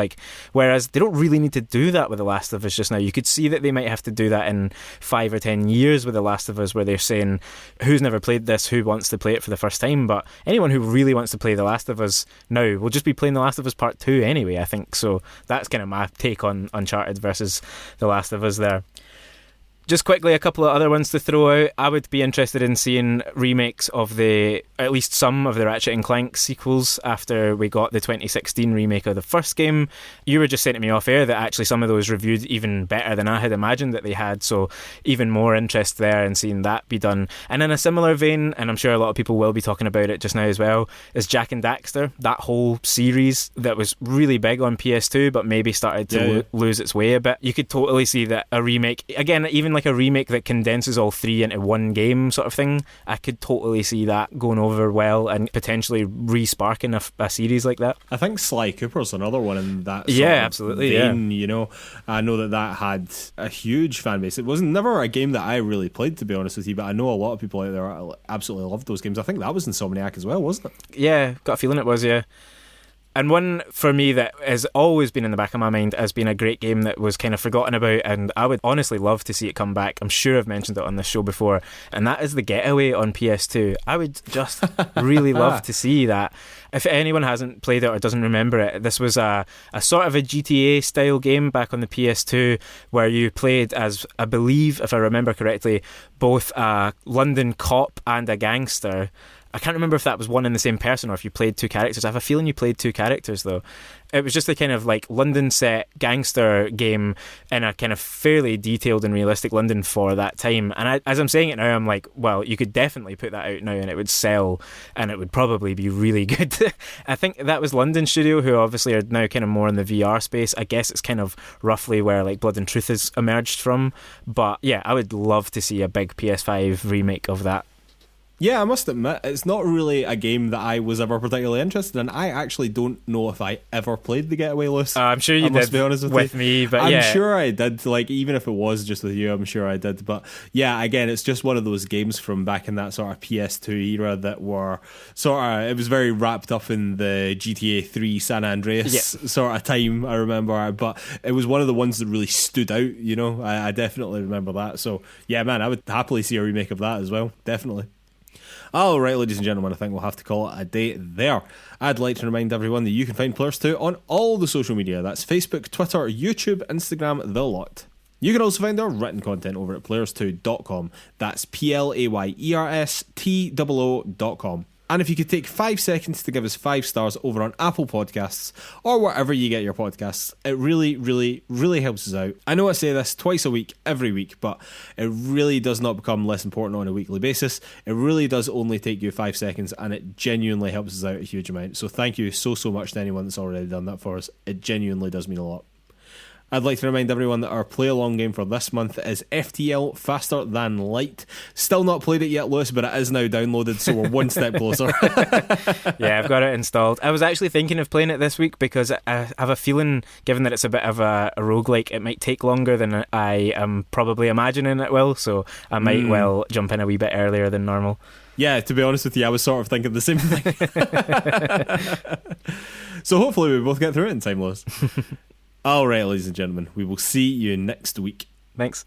Speaker 2: whereas they don't really need to do that with The Last of Us just now. You could see that they might have to do that in 5 or 10 years with The Last of Us, where they're saying who's never played this, who wants to play it for the first time, but anyone who really wants to play The Last of Us now will just be playing The Last of Us Part 2 anyway, I think. So that's kind of my take on Uncharted versus The Last of Us there. Just quickly, a couple of other ones to throw out. I would be interested in seeing remakes of at least some of the Ratchet & Clank sequels after we got the 2016 remake of the first game. You were just saying to me off air that actually some of those reviewed even better than I had imagined that they had, so even more interest there in seeing that be done. And in a similar vein, and I'm sure a lot of people will be talking about it just now as well, is Jak and Daxter, that whole series that was really big on PS2 but maybe started to lose its way a bit. You could totally see that a remake, again, even like a remake that condenses all three into one game sort of thing, I could totally see that going over well and potentially re-sparking a series like that.
Speaker 1: I think Sly Cooper's another one in that
Speaker 2: absolutely
Speaker 1: vein, I know that had a huge fan base. It was never a game that I really played, to be honest with you, but I know a lot of people out there absolutely loved those games. I think that was Insomniac as well, wasn't it?
Speaker 2: Yeah, got a feeling it was, yeah. And one for me that has always been in the back of my mind as being a great game that was kind of forgotten about, and I would honestly love to see it come back. I'm sure I've mentioned it on this show before, and that is The Getaway on PS2. I would just really love to see that. If anyone hasn't played it or doesn't remember it, this was a sort of a GTA style game back on the PS2 where you played as, I believe, if I remember correctly, both a London cop and a gangster. I can't remember if that was one and the same person or if you played two characters. I have a feeling you played two characters though. It was just a kind of like London set gangster game in a kind of fairly detailed and realistic London for that time. And as I'm saying it now, I'm like, well, you could definitely put that out now and it would sell and it would probably be really good. I think that was London Studio, who obviously are now kind of more in the VR space. I guess it's kind of roughly where like Blood and Truth has emerged from. But yeah, I would love to see a big PS5 remake of that.
Speaker 1: Yeah, I must admit, it's not really a game that I was ever particularly interested in. I actually don't know if I ever played The Getaway, Lewis.
Speaker 2: I'm sure you did, be honest with me, but
Speaker 1: I'm sure I did. Like, even if it was just with you, I'm sure I did. But yeah, again, it's just one of those games from back in that sort of PS2 era that were sort of, it was very wrapped up in the GTA 3 San Andreas sort of time, I remember. But it was one of the ones that really stood out, you know. I definitely remember that. So yeah, man, I would happily see a remake of that as well. Definitely. Alright, ladies and gentlemen, I think we'll have to call it a day there. I'd like to remind everyone that you can find PlayersToo on all the social media. That's Facebook, Twitter, YouTube, Instagram, the lot. You can also find our written content over at PlayersToo.com. That's PLAYERSTOO.com. And if you could take 5 seconds to give us 5 stars over on Apple Podcasts or wherever you get your podcasts, it really, really, really helps us out. I know I say this twice a week, every week, but it really does not become less important on a weekly basis. It really does only take you 5 seconds, and it genuinely helps us out a huge amount. So thank you so much to anyone that's already done that for us. It genuinely does mean a lot. I'd like to remind everyone that our play-along game for this month is FTL Faster Than Light. Still not played it yet, Lewis, but it is now downloaded, so we're one step closer.
Speaker 2: Yeah, I've got it installed. I was actually thinking of playing it this week because I have a feeling, given that it's a bit of a roguelike, it might take longer than I am probably imagining it will, so I might well jump in a wee bit earlier than normal.
Speaker 1: Yeah, to be honest with you, I was sort of thinking the same thing. So hopefully we both get through it in time, Lewis. Alright, ladies and gentlemen, we will see you next week.
Speaker 2: Thanks.